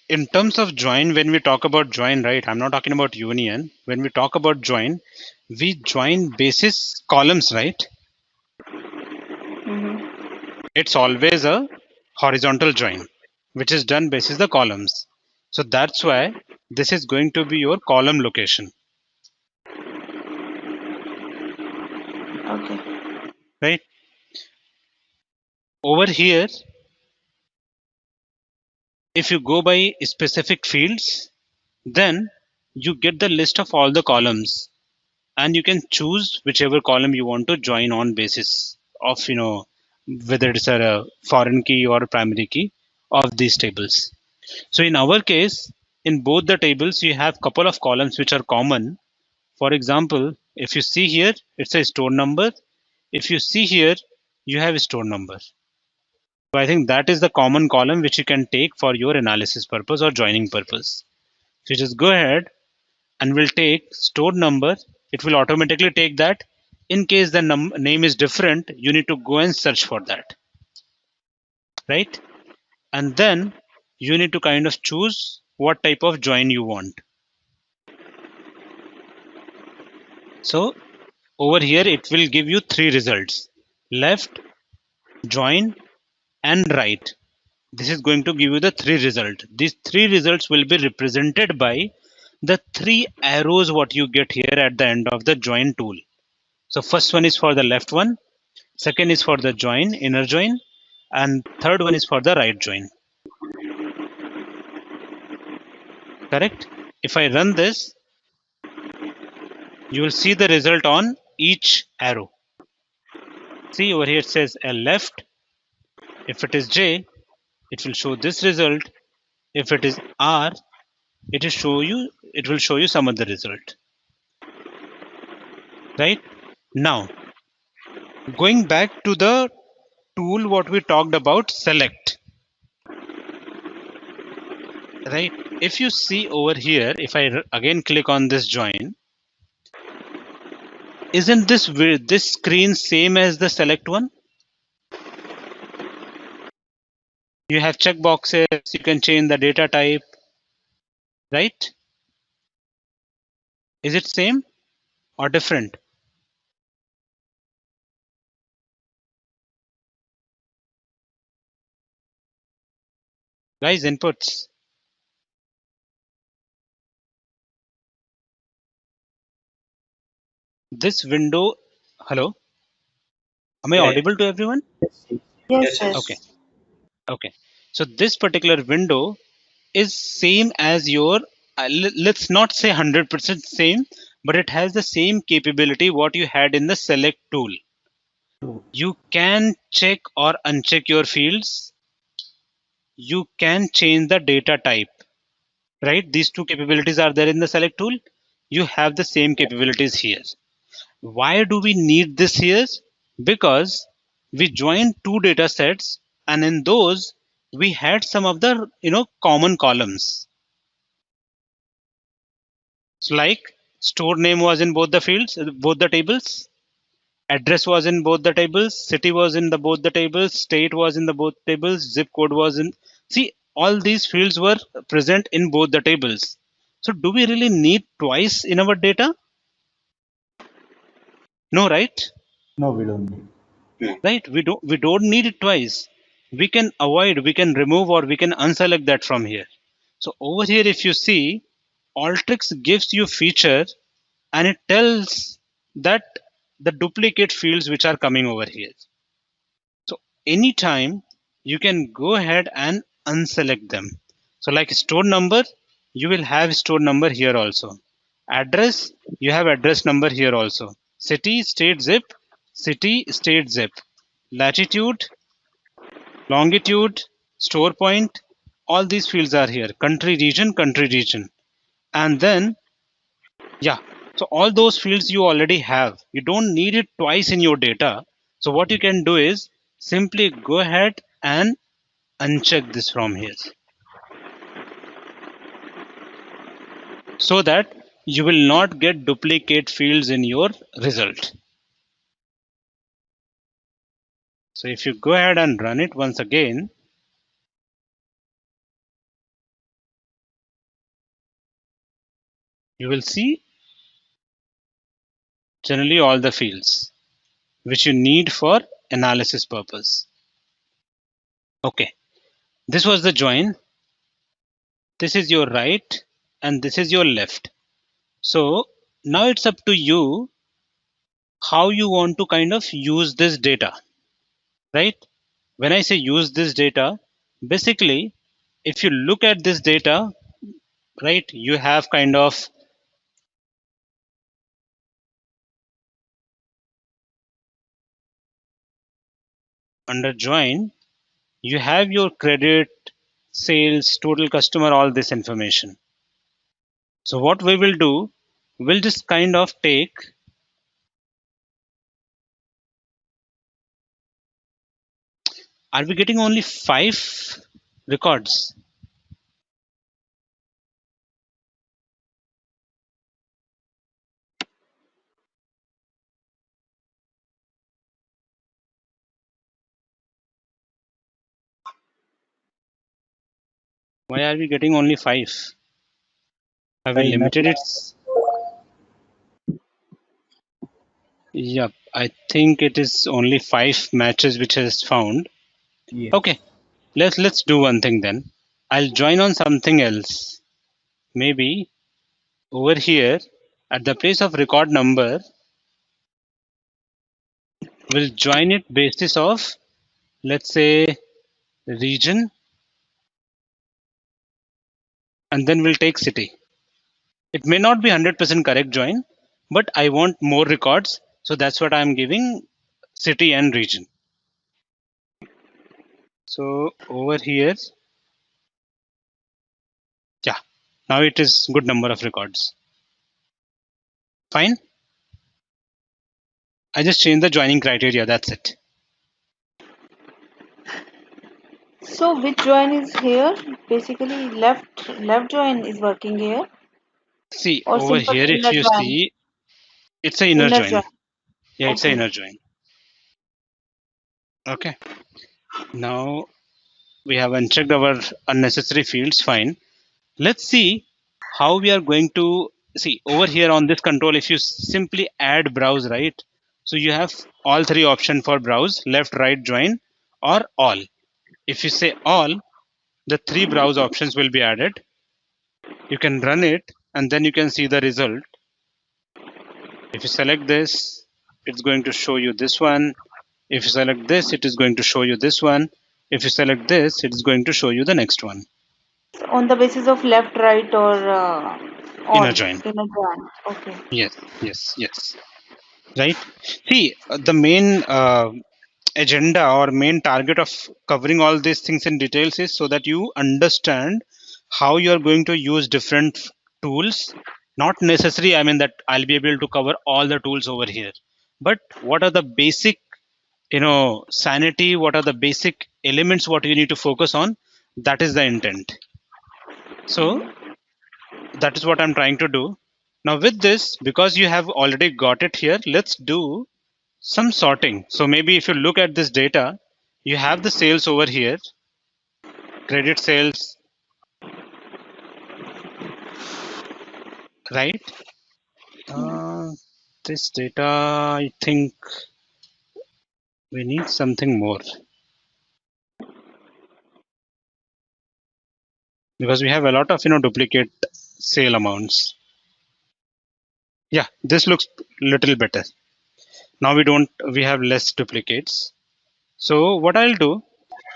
In terms of join, when we talk about join, right, I'm not talking about union. When we talk about join, we join basis columns, right? Mm-hmm. It's always a horizontal join, which is done basis the columns. So that's why this is going to be your column location, Okay. right? Over here, if you go by specific fields, then you get the list of all the columns and you can choose whichever column you want to join on basis of whether it's a foreign key or a primary key of these tables. So in our case, in both the tables you have couple of columns which are common. For example, if you see here, it's a store number. If you see here, you have a store number. So I think that is the common column which you can take for your analysis purpose or joining purpose. So you just go ahead and we'll take stored number. It will automatically take that. In case the name is different, you need to go and search for that, right? And then you need to kind of choose what type of join you want. So over here, it will give you three results: left, join, and right. This is going to give you the three results. These three results will be represented by the three arrows what you get here at the end of the join tool. So first one is for the left one, second is for the join, inner join, and third one is for the right join. Correct? If I run this, you will see the result on each arrow. See over here it says L left. If it is J, it will show this result. If it is R, it will show you some other result. Right? Now, going back to the tool what we talked about, select. Right? If you see over here, if I again click on this join, isn't this screen same as the select one? You have checkboxes, you can change the data type, right? Is it same or different? Guys, inputs. This window, hello? Am I audible to everyone? Yes, Okay, yes. okay. So this particular window is same as your, let's not say 100% same, but it has the same capability what you had in the select tool. You can check or uncheck your fields. You can change the data type, right? These two capabilities are there in the select tool. You have the same capabilities here. Why do we need this here? Because we joined two data sets, and in those we had some of the common columns. So like store name was in both the fields, both the tables. Address was in both the tables. City was in the both the tables. State was in the both tables. Zip code was in. See, all these fields were present in both the tables. So do we really need twice in our data? No, right? No, we don't need. Right? We don't need it twice. We can avoid, we can remove, or we can unselect that from here. So over here, if you see, Alteryx gives you feature and it tells that the duplicate fields which are coming over here. So anytime you can go ahead and unselect them. So like store number, you will have store number here also. Address, you have address number here also. City, state, zip, city, state, zip. Latitude, longitude, store point, all these fields are here. Country, region, country, region. And then, yeah, so all those fields you already have. You don't need it twice in your data. So what you can do is simply go ahead and uncheck this from here so that you will not get duplicate fields in your result. So if you go ahead and run it once again, you will see generally all the fields which you need for analysis purpose. Okay, this was the join. This is your right and this is your left. So now it's up to you how you want to kind of use this data, right? When I say use this data, basically, if you look at this data, right, you have kind of under join, you have your credit, sales, total customer, all this information. So what we will do, we'll just kind of take, are we getting only 5 records? Why are we getting only 5? Have we limited it? Yep, I think it is only 5 matches which is found. Yes. Okay, let's do one thing then. I'll join on something else. Maybe over here at the place of record number, we'll join it basis of, let's say, region, and then we'll take city. It may not be 100% correct join, but I want more records, so that's what I'm giving city and region. So over here, yeah, now it is good number of records. Fine. I just changed the joining criteria, that's it. So which join is here? Basically left join is working here See, or over simple here, if inner you join? see, it's a inner Inner join. join. Yeah, it's a Okay. inner join. Okay. Now we have unchecked our unnecessary fields, fine. Let's see how we are going to see over here on this control. If you simply add browse, right? So you have all three options for browse, left, right, join, or all. If you say all, the three browse options will be added. You can run it and then you can see the result. If you select this, it's going to show you this one. If you select this, it is going to show you this one. If you select this, it is going to show you the next one. So on the basis of left, right, or all Inner join. inner join. Okay. Yes, yes, yes. Right. See, the main agenda or main target of covering all these things in details is so that you understand how you are going to use different tools. Not necessarily, I mean, that I'll be able to cover all the tools over here, but what are the basic, sanity, what are the basic elements, what you need to focus on. That is the intent. So that is what I'm trying to do. Now with this, because you have already got it here, let's do some sorting. So maybe if you look at this data, you have the sales over here, credit sales, right? Uh, this data, I think we need something more because we have a lot of duplicate sale amounts. Yeah, this looks little better. Now we have less duplicates. So what I'll do,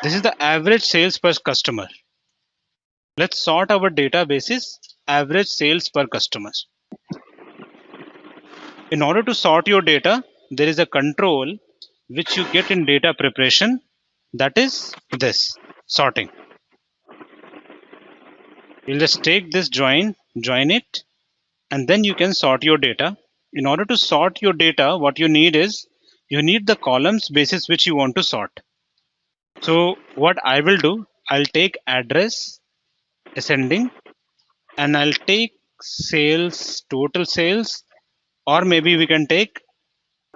this is the average sales per customer. Let's sort our databases average sales per customer. In order to sort your data, there is a control which you get in data preparation, that is this sorting. You'll just take this join it, and then you can sort your data. In order to sort your data, what you need is you need the columns basis which you want to sort. So what I will do, I'll take address ascending, and I'll take sales, total sales, or maybe we can take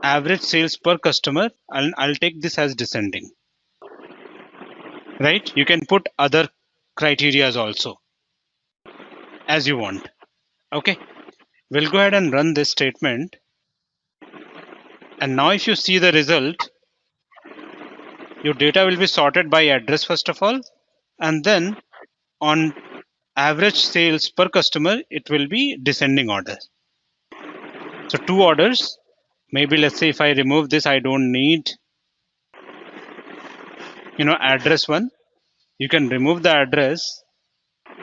average sales per customer, and I'll take this as descending. Right? You can put other criterias also as you want. Okay, we'll go ahead and run this statement. And now if you see the result, your data will be sorted by address first of all, and then on average sales per customer, it will be descending order. So two orders. Maybe let's say if I remove this, I don't need address one. You can remove the address.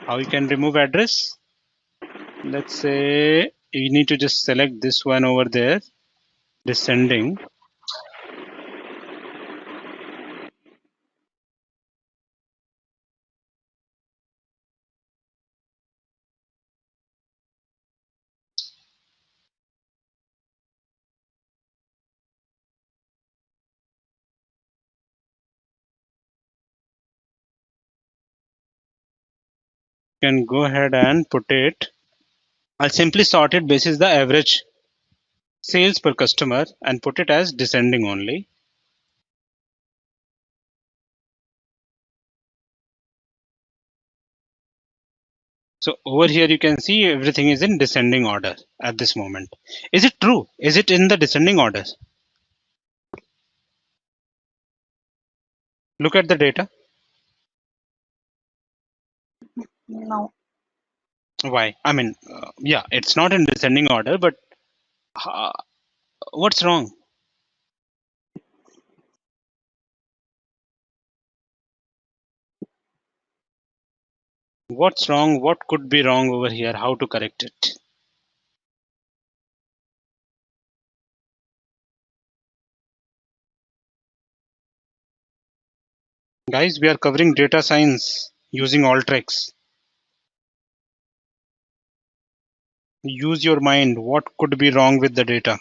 How you can remove address? Let's say you need to just select this one over there, descending. You can go ahead and put it. I'll simply sort it basis the average sales per customer and put it as descending only. So over here you can see everything is in descending order at this moment. Is it true? Is it in the descending order? Look at the data. No. Why? I mean, yeah, it's not in descending order, but uh, what's wrong? What's wrong? What could be wrong over here? How to correct it? Guys, we are covering data science using Alteryx. Use your mind. What could be wrong with the data?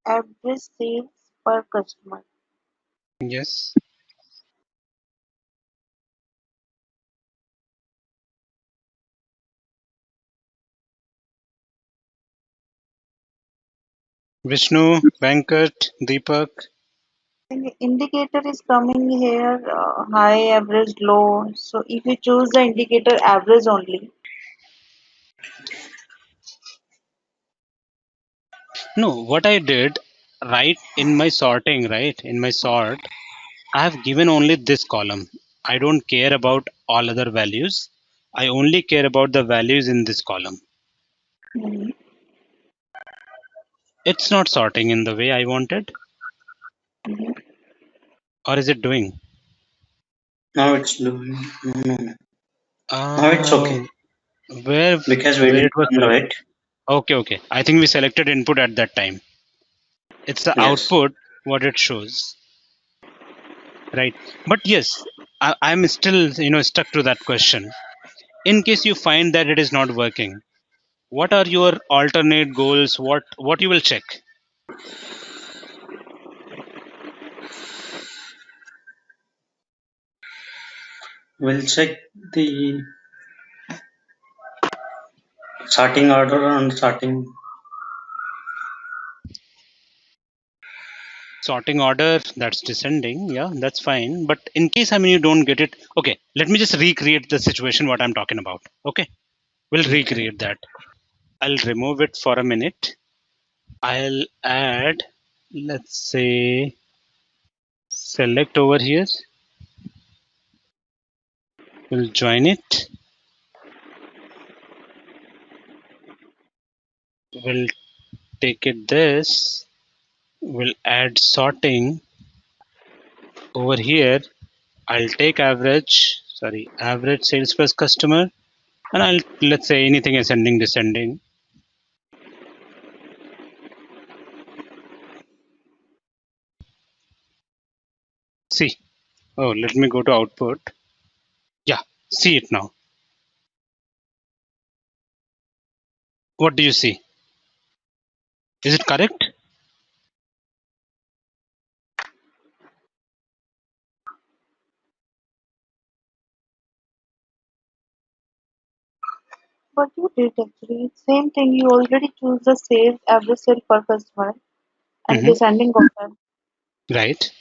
Average sales per customer. Yes. Vishnu, Venkat, Deepak. I think the indicator is coming here, high, average, low. So if you choose the indicator average only, No, what I did right in my sorting, right? In my sort, I have given only this column. I don't care about all other values. I only care about the values in this column. Mhm. It's not sorting in the way I wanted, Mhm. or is it doing? Now it's doing. No, no, no. Now it's okay Oh, where because we where did it was run selected. right. Okay, okay. I think we selected input at that time. It's the Yes. output what it shows, right? But yes, I'm still stuck to that question. In case you find that it is not working, what are your alternate goals? What you will check? We'll check the sorting order and sorting. Sorting order, that's descending. Yeah, that's fine. But in case you don't get it, okay, let me just recreate the situation what I'm talking about. Okay, we'll Okay. recreate that. I'll remove it for a minute. I'll add, let's say, select over here. We'll join it. We'll take it this. We'll add sorting over here. I'll take average sales per customer, and I'll let's say anything ascending, descending. See, oh, let me go to output. Yeah, see it now. What do you see? Is it correct? what you did actually, same thing. You already choose the sales average sale per customer and Mm-hmm. descending order. Right.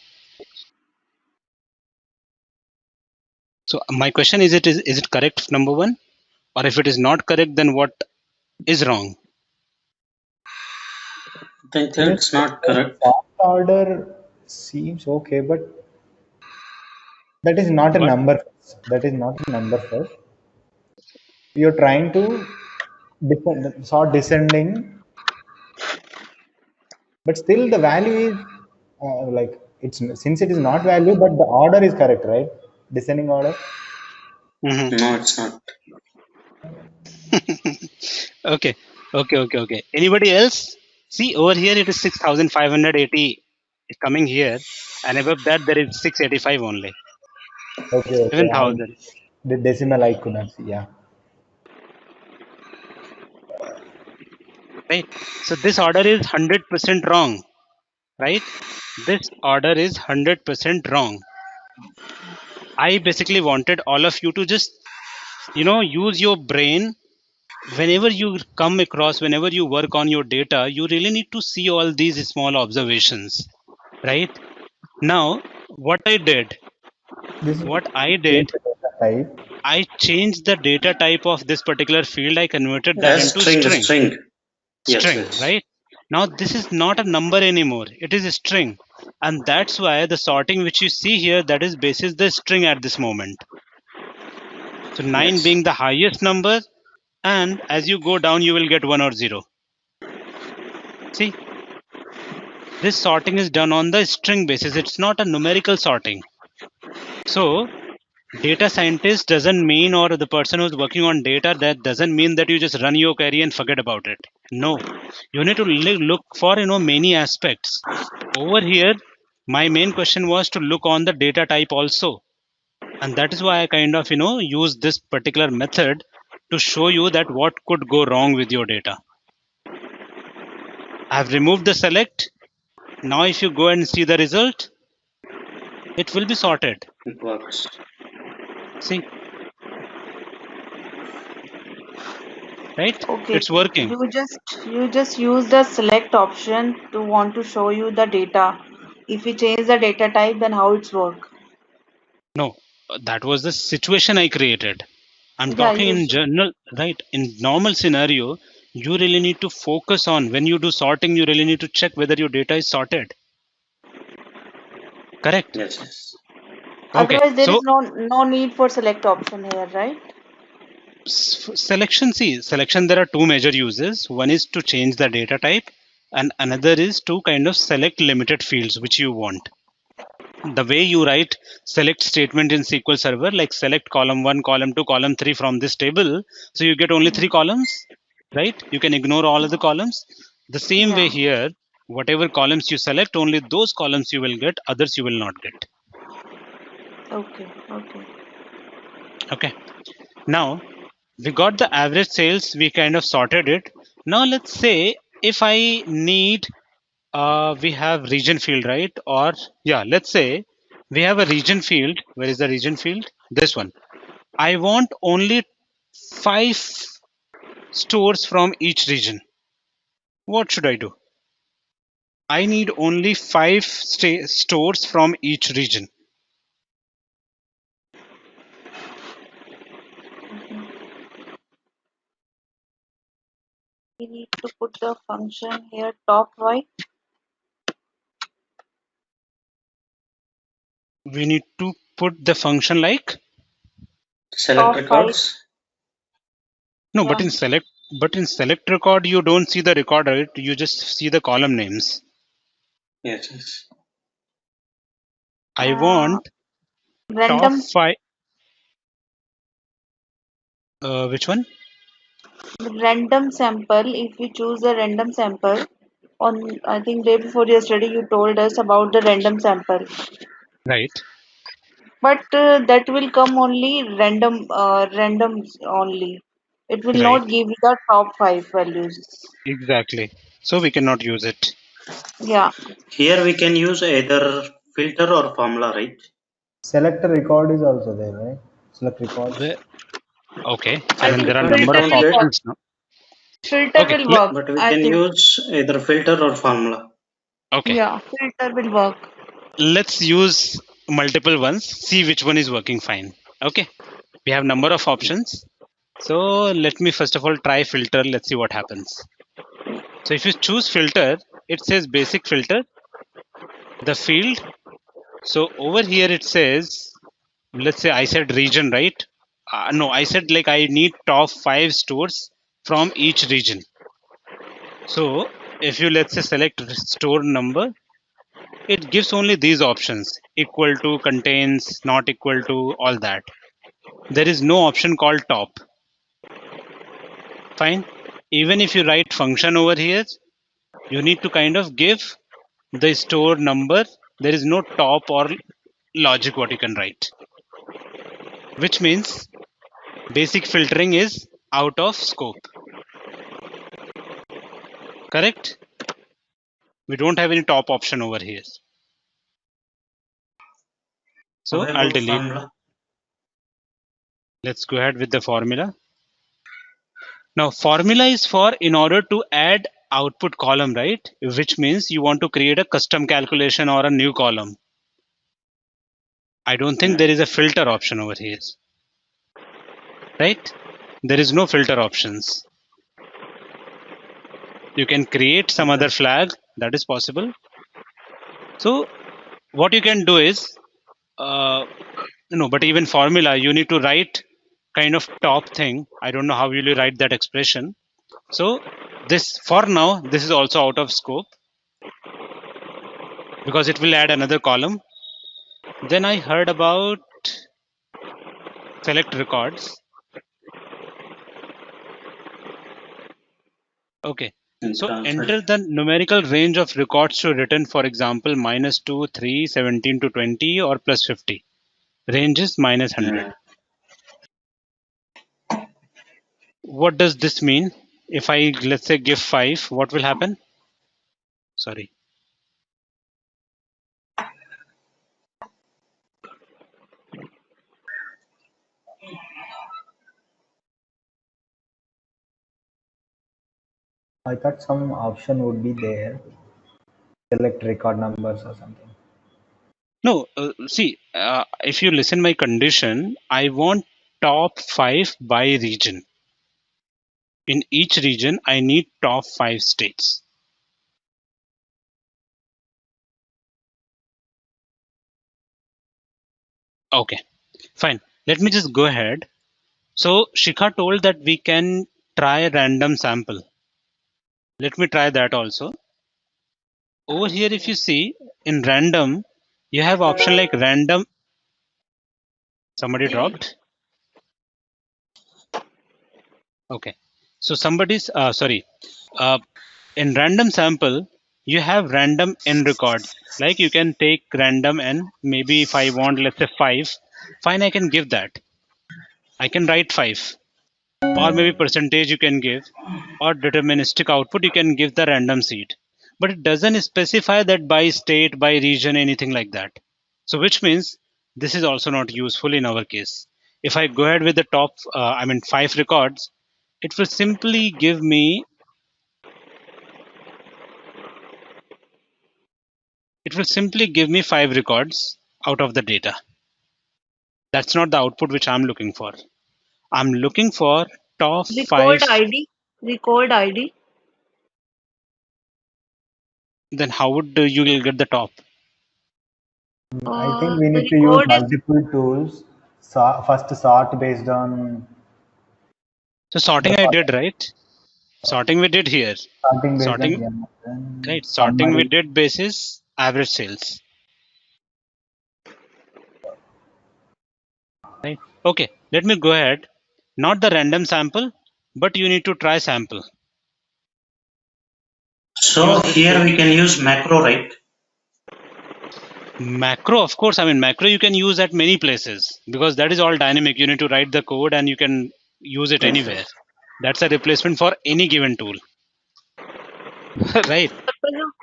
So my question is it correct, number one? Or if it is not correct, then what is wrong? I think You know, that's not correct. sort order seems okay, but that is not a But number. That is not a number first. You're trying to sort descending, but still the value is like it's since it is not value, but the order is correct, right? Descending order. mhm. No, it's not. Okay, okay. Anybody else? See over here it is 6,580 coming here, and above that there is 685 only. Okay, okay. 7,000, The decimal I could not see. Yeah. right? So this order is 100% wrong, right? This order is 100% wrong. I basically wanted all of you to just use your brain whenever you come across, whenever you work on your data. You really need to see all these small observations, right? Now This is what I change did, the data type. I changed the data type of this particular field. I converted that Yes, into string, string. string. string, yes. right? Now this is not a number anymore, it is a string. And that's why the sorting which you see here, that is basis the string at this moment. So 9 Yes. being the highest number, and as you go down, you will get 1 or 0. See, this sorting is done on the string basis. It's not a numerical sorting. So data scientist doesn't mean, or the person who's working on data, that doesn't mean that you just run your query and forget about it. No, you need to look for many aspects. Over here, my main question was to look on the data type also, and that is why I kind of use this particular method to show you that what could go wrong with your data. I've removed the select. Now if you go and see the result, it will be sorted. It works. See, right? Okay, It's working. you just use the select option to want to show you the data. If you change the data type, then how it's work? No, that was the situation I created. I'm Yeah, talking in general, right? In normal scenario, you really need to focus on, when you do sorting, you really need to check whether your data is sorted. Correct? Yes, yes. Okay, otherwise there so is no need for select option here, right? selection, see, selection, there are two major uses. One is to change the data type, and another is to kind of select limited fields which you want. The way you write select statement in SQL Server, like select column 1, column 2, column 3 from this table, so you get only 3 columns, right? You can ignore all of the columns. The same way Yeah. here, whatever columns you select, only those columns you will get, others you will not get. Okay. Okay, now we got the average sales, we kind of sorted it. Now let's say if I need, we have region field, right? Or yeah, let's say we have a region field. Where is the region field? This one. I want only 5 stores from each region. What should I do? I need only 5 stores from each region. We need to put the function here top right. We need to put the function like, Select Top 5. records. no, Yeah. but in select record you don't see the record, right? You just see the column names. Yes, yes. I Uh, want top random 5. Which one? random sample. If we choose a random sample, on I think day before yesterday you told us about the random sample, Right. but that will come only randoms only. It will Right. not give you the top 5 values. Exactly. So we cannot use it. Yeah. Here we can use either filter or formula, right? Select a record is also there, right? Select records. Where, okay. I Then think, there are a but we number Filter of don't will get. work. options now. Filter Okay. will work. But we I can think. use either filter or formula. Okay. Yeah, filter will work. Let's use multiple ones. See which one is working fine. Okay. We have number of options. So let me first of all try filter. Let's see what happens. So if you choose filter, it says basic filter, the field. So over here it says, let's say I said region, right? No, I said like I need top 5 stores from each region. So if you, let's say, select store number, it gives only these options: equal to, contains, not equal to, all that. There is no option called top. Fine. Even if you write function over here, you need to kind of give the store number. There is no top or logic what you can write, which means basic filtering is out of scope. Correct? We don't have any top option over here. How So I'll about delete. formula? Let's go ahead with the formula. Now formula is for in order to add output column, right? Which means you want to create a custom calculation or a new column. I don't think Yeah. there is a filter option over here, right? There is no filter options. You can create some other flag, that is possible. So what you can do is, but even formula, you need to write kind of top thing. I don't know how will you write that expression. So this, for now, this is also out of scope because it will add another column. Then I heard about select records. Okay. So enter the numerical range of records to return, for example, -2, 3, 17 to 20 or +50. Range is -100. What does this mean? If I, let's say, give 5, what will happen? Sorry. I thought some option would be there, select record numbers or something. No, see, if you listen my condition, I want top 5 by region. In each region, I need top 5 states. Okay, fine. Let me just go ahead. So Shikha told that we can try a random sample. Let me try that also. Over here, if you see in random, you have option like random. Somebody dropped. Okay. So somebody's, in random sample, you have random n records. Like you can take random n, maybe if I want, let's say 5, fine, I can give that. I can write 5. Or maybe percentage you can give, or deterministic output you can give the random seed, but it doesn't specify that by state, by region, anything like that. So which means this is also not useful in our case. If I go ahead with the top 5 records, it will simply give me it will simply give me 5 records out of the data. That's not the output which I'm looking for. I'm looking for top 5. Record ID. Then how would you will get the top? I think we The need to use record is multiple tools. First sort based on So sorting I did, right? Sorting we did here. sorting based on Sorting, then right? Sorting we summary. did basis average sales. Right? Okay, let me go ahead. Not the random sample, but you need to try sample. So Use this here code. we can use macro, right? Macro, of course, macro you can use at many places because that is all dynamic. You need to write the code and you can use it anywhere. That's a replacement for any given tool. Right?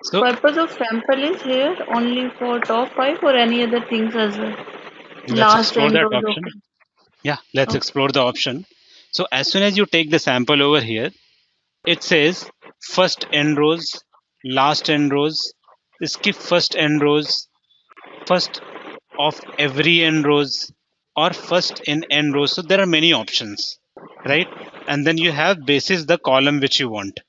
So purpose of sample is here only for top 5 or any other things as well. let's Last explore end that was option. okay. Yeah, let's Okay. explore the option. So as soon as you take the sample over here, it says first n rows, last n rows, skip first n rows, first of every n rows, or first in n rows. So there are many options, right? And then you have basis the column which you want.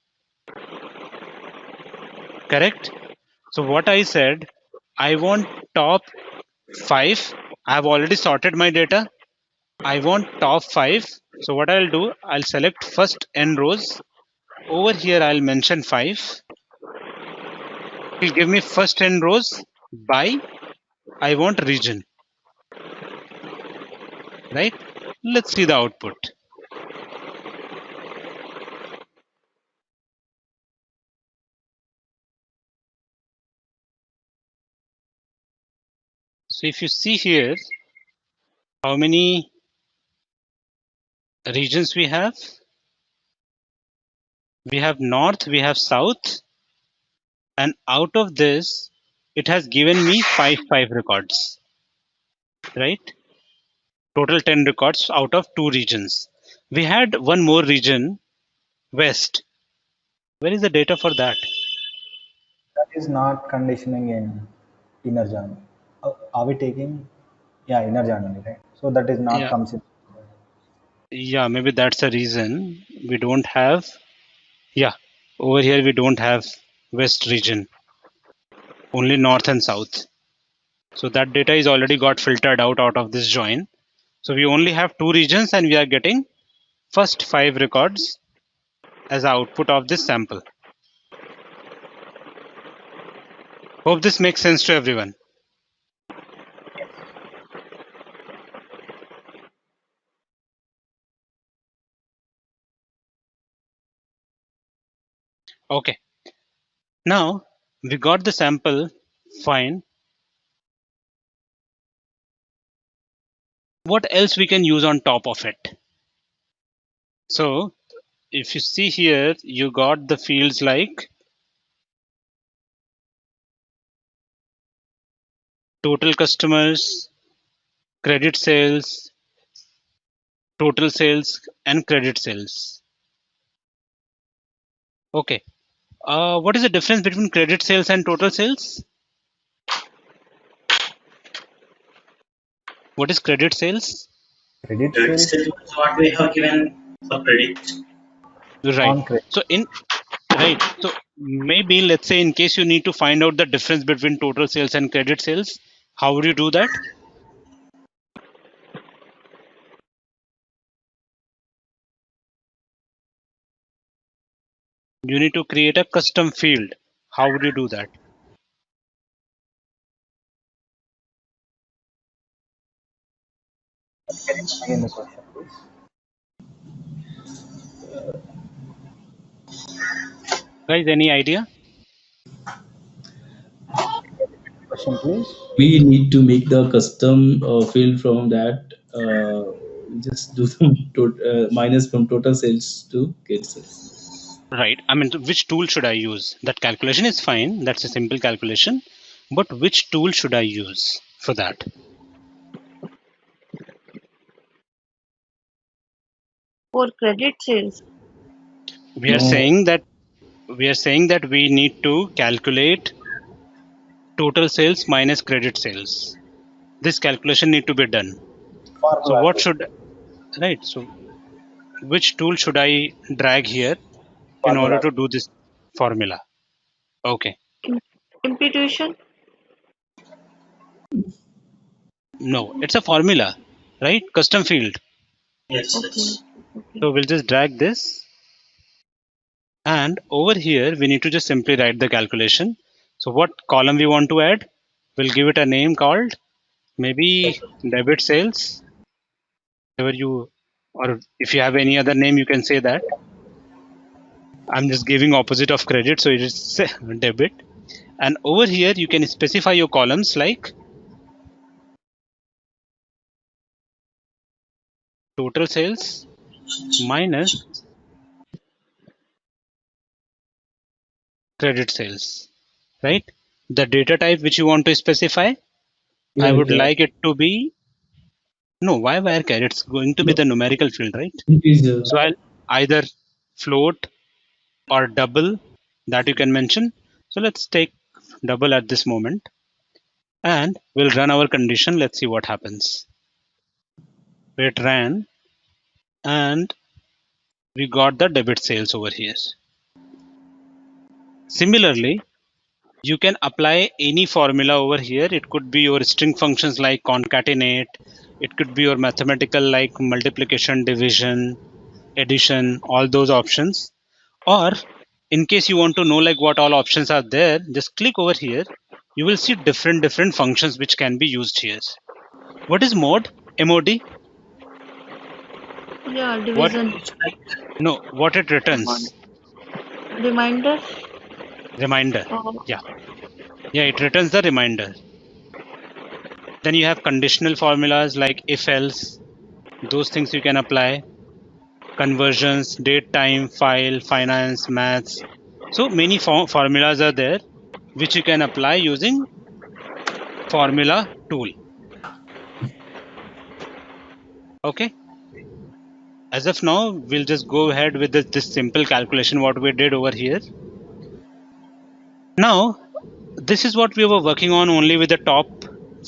Correct? So what I said, I want top 5. I have already sorted my data. I want top 5. So what I'll do, I'll select first n rows. Over here, I'll mention 5. It'll give me first n rows by I want region, right? Let's see the output. So if you see here, how many regions we have? We have north, we have south, and out of this, it has given me 5 records, right? Total 10 records out of 2 regions. We had one more region, west. Where is the data for that? That is not conditioning in inner journey. Are we taking? Yeah, inner journey, right? So that is not Yeah, comes in. yeah, maybe that's the reason we don't have. Yeah, Over here, we don't have west region, only north and south. So that data is already got filtered out of this join. So we only have 2 regions and we are getting first 5 records as output of this sample. Hope this makes sense to everyone. Okay. Now we got the sample, fine. What else we can use on top of it? So if you see here, you got the fields like total customers, credit sales, total sales, and credit sales. Okay. What is the difference between credit sales and total sales? What is credit sales? Credit Credit sales sales is what we have given for credit. Right. on credit. So so maybe let's say in case you need to find out the difference between total sales and credit sales, how would you do that? You need to create a custom field. How would you do that? Again, the question, please. Guys, any idea? Question, please. We need to make the custom field from that. Just do some minus from total sales to get sales. Right. I mean, which tool should I use? That calculation is fine. That's a simple calculation. But which tool should I use for that? For credit sales. We are No. saying that we need to calculate total sales minus credit sales. This calculation need to be done. So Formula what tool. should, right? So which tool should I drag here in Formula order to do this formula? Okay. Imputation. No, it's a formula, right? Custom field. Yes, Okay. yes. Okay. So we'll just drag this. And over here, we need to just simply write the calculation. So what column we want to add? We'll give it a name called maybe debit sales. Whatever you, or if you have any other name, you can say that. I'm just giving opposite of credit, so it is debit. And over here, you can specify your columns like total sales minus credit sales, right? The data type which you want to specify, I would Yeah. like it to be, no, why varchar? It's going to be the numerical field, right? Integer. So I'll either float or double that you can mention. So let's take double at this moment and we'll run our condition. Let's see what happens. It ran and we got the debit sales over here. Similarly, you can apply any formula over here. It could be your string functions like concatenate. It could be your mathematical like multiplication, division, addition, all those options. Or in case you want to know like what all options are there, just click over here. You will see different functions which can be used here. What is mod? MOD? Yeah. What? Division. No, what it returns? Reminder. Reminder. Oh, Yeah. Yeah, it returns the reminder. Then you have conditional formulas like if else. Those things you can apply. Conversions, date, time, file, finance, maths. So many formulas are there which you can apply using formula tool. Okay. As of now, we'll just go ahead with this simple calculation what we did over here. Now, this is what we were working on only with the top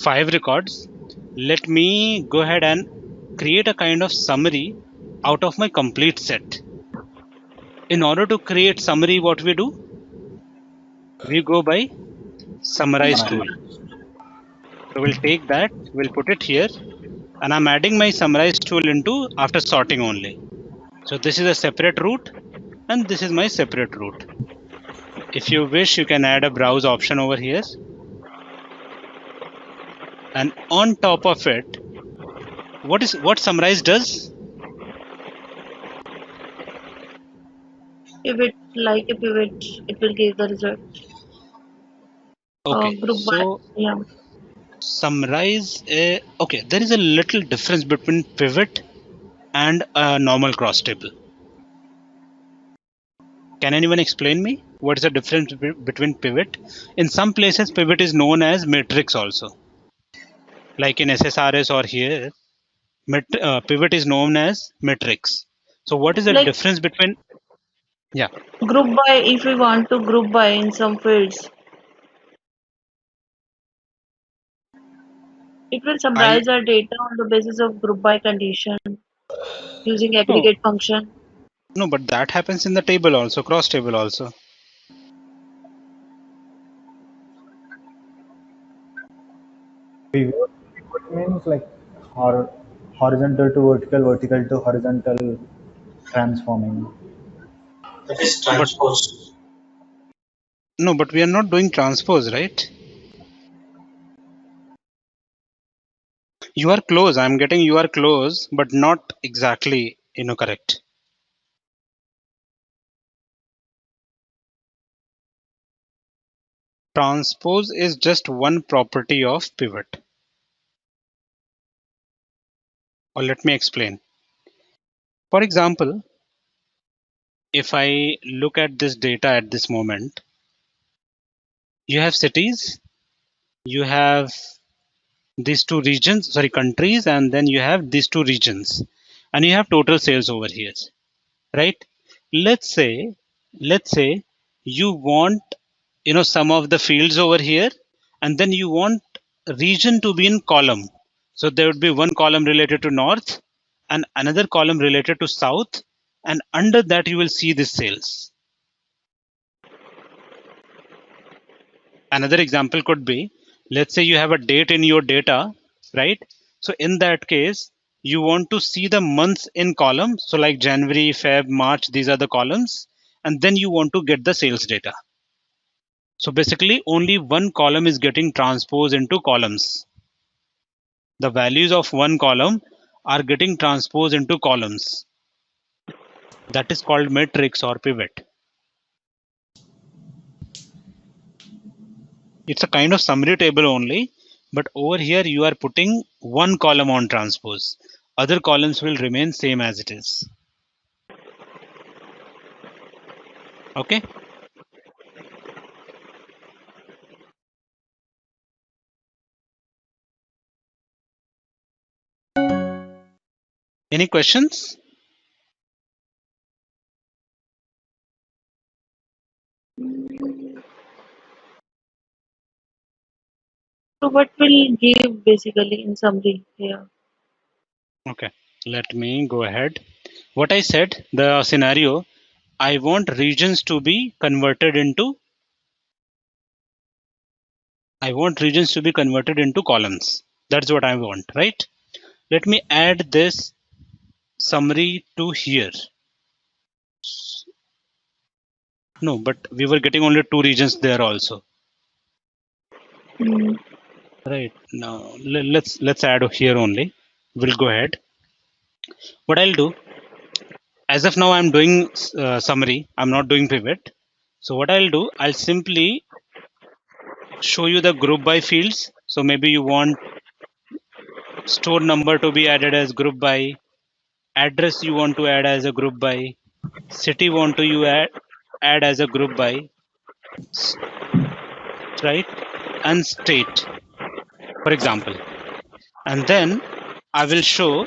5 records. Let me go ahead and create a kind of summary out of my complete set. In order to create summary, what we do? We go by summarize tool. So we'll take that, we'll put it here, and I'm adding my summarize tool into after sorting only. So this is a separate route, and this is my separate route. If you wish, you can add a browse option over here. And on top of it, what summarize does? If it's like a pivot, it will give the result. Okay, Group by, so yeah. summarize, okay, there is a little difference between pivot and a normal cross table. Can anyone explain me what is the difference between pivot? In some places, pivot is known as matrix also. Like in SSRS or here, pivot is known as matrix. So what is the Like difference between, yeah. group by, if we want to group by in some fields, it will summarize our data on the basis of group by condition using No, aggregate function. no, but that happens in the table also, cross table also. Pivot means like horizontal to vertical, vertical to horizontal transforming. That is But transpose. no, but we are not doing transpose, right? You are close. I'm getting you are close, but not exactly, correct. Transpose is just one property of pivot. Or let me explain. For example, if I look at this data at this moment, you have cities, you have these two regions, sorry, countries, and then you have these two regions, and you have total sales over here, right? Let's say, you want, some of the fields over here, and then you want region to be in column. So there would be one column related to north and another column related to south, and under that you will see the sales. Another example could be, let's say you have a date in your data, right? So in that case, you want to see the months in column. So like January, Feb, March, these are the columns. And then you want to get the sales data. So basically only one column is getting transposed into columns. The values of one column are getting transposed into columns. That is called matrix or pivot. It's a kind of summary table only, but over here you are putting one column on transpose. Other columns will remain same as it is. Okay. Any questions? So what will give basically in summary here? Okay, let me go ahead. What I said, the scenario, I want regions to be converted into columns. That's what I want, right? Let me add this summary to here. No, but we were getting only two regions there also. Hmm. Right, now let's add here only. We'll go ahead. What I'll do, as of now I'm doing summary, I'm not doing pivot. So what I'll do, I'll simply show you the group by fields. So maybe you want store number to be added as group by, address you want to add as a group by, city want to you add as a group by, right? And state, for example. And then I will show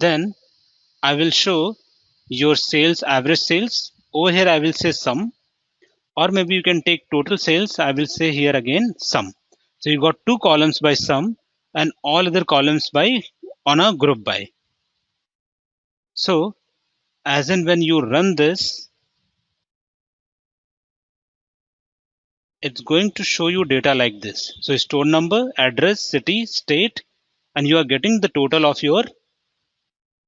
then I will show your sales, average sales. Over here I will say sum, or maybe you can take total sales. I will say here again sum. So you got two columns by sum and all other columns by on a group by. So as in when you run this, it's going to show you data like this. So store number, address, city, state, and you are getting the total of your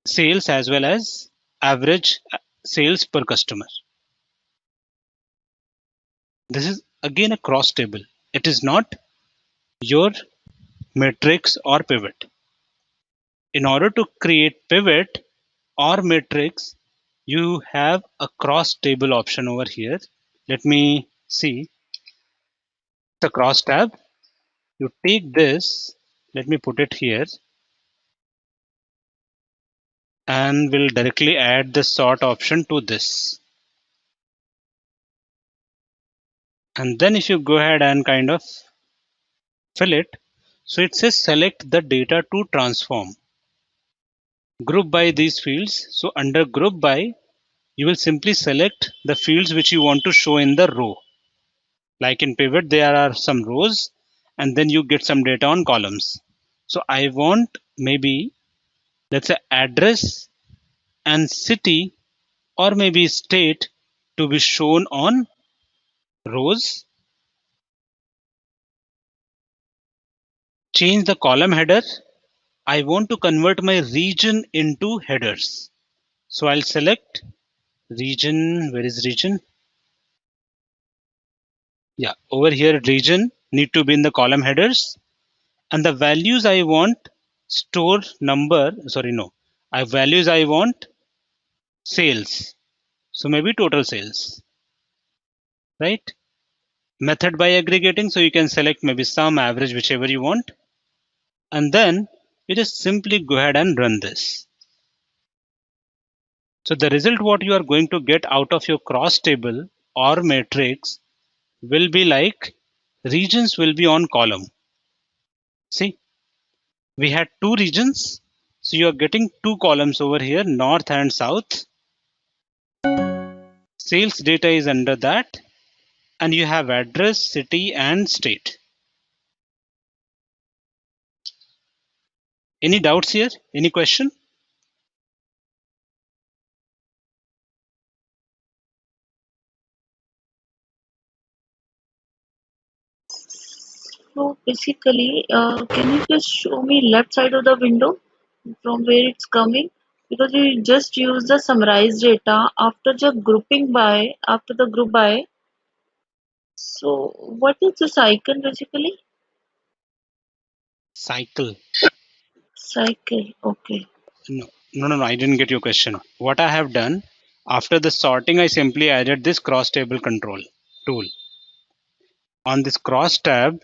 sales as well as average sales per customer. This is again a cross table. It is not your matrix or pivot. In order to create pivot or matrix, you have a cross table option over here. Let me see the cross tab. You take this, let me put it here, and we'll directly add the sort option to this. And then if you go ahead and kind of fill it, so it says select the data to transform. Group by these fields. So under group by, you will simply select the fields which you want to show in the row. Like in pivot, there are some rows, and then you get some data on columns. So I want maybe, let's say, address and city or maybe state to be shown on rows. Change the column header. I want to convert my region into headers. So I'll select region. Where is region? Yeah, over here region need to be in the column headers, and the values I want store number. Sorry, no. Values I want sales. So maybe total sales, right? Method by aggregating. So you can select maybe sum, average, whichever you want. And then you just simply go ahead and run this. So the result what you are going to get out of your cross table or matrix will be like regions will be on column. See, we had two regions. So you are getting two columns over here, north and south. Sales data is under that. And you have address, city, and state. Any doubts here? Any question? So basically, can you just show me left side of the window from where it's coming? Because we just use the summarized data after the grouping by, after the group by. So what is this icon basically? Cycle. Cycle. Okay. No, I didn't get your question. What I have done, after the sorting, I simply added this cross table control tool. On this cross tab,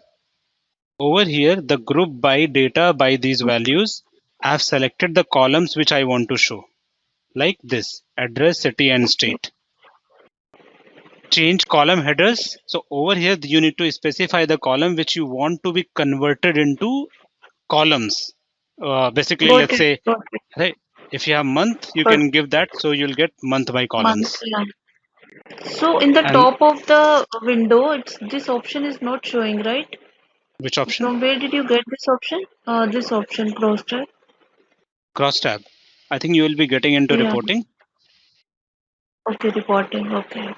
over here, the group by data by these values, I have selected the columns which I want to show. Like this, address, city, and state. Change column headers. So over here, you need to specify the column which you want to be converted into columns. Basically, Got let's it. say, Got it. right, if you have month, you But can give that. So you'll get month by month. columns. Yeah. So in the And top of the window, it's this option is not showing, right? which option? From where did you get this option? This option, cross tab. Cross tab. I think you will be getting into Yeah. reporting. Okay, reporting. Okay.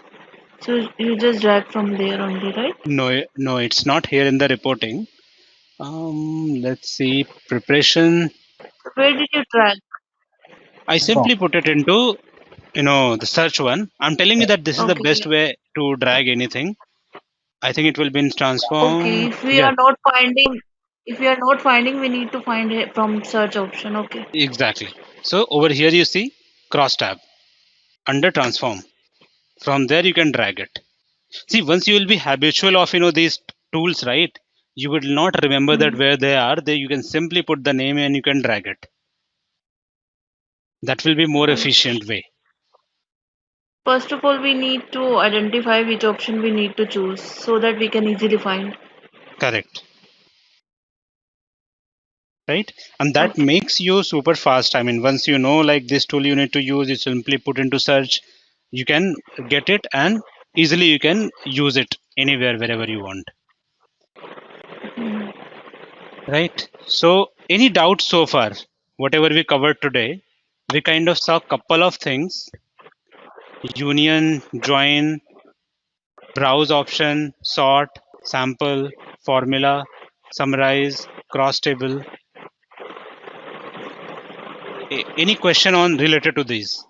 So you just drag from there only, right? No, it's not here in the reporting. Let's see, preparation. Where did you drag? I simply put it into, the search one. I'm telling you that this is the Okay. best way to drag anything. I think it will be in Okay. transform. If we Yeah, are not finding, if we are not finding, we need to find it from search option. Okay. exactly. So over here you see cross tab under transform. From there you can drag it. See, once you will be habitual of these tools, right? You will not remember that Hmm. where they are. There you can simply put the name and you can drag it. That will be more Right. efficient way. First of all, we need to identify which option we need to choose so that we can easily find. Correct. Right? And that Okay. makes you super fast. I mean, once you know like this tool you need to use, you simply put into search, you can get it and easily you can use it anywhere, wherever you want. Hmm. Right. So any doubts so far? Whatever we covered today, we kind of saw a couple of things: union, join, browse option, sort, sample, formula, summarize, cross table. Any question on related to these?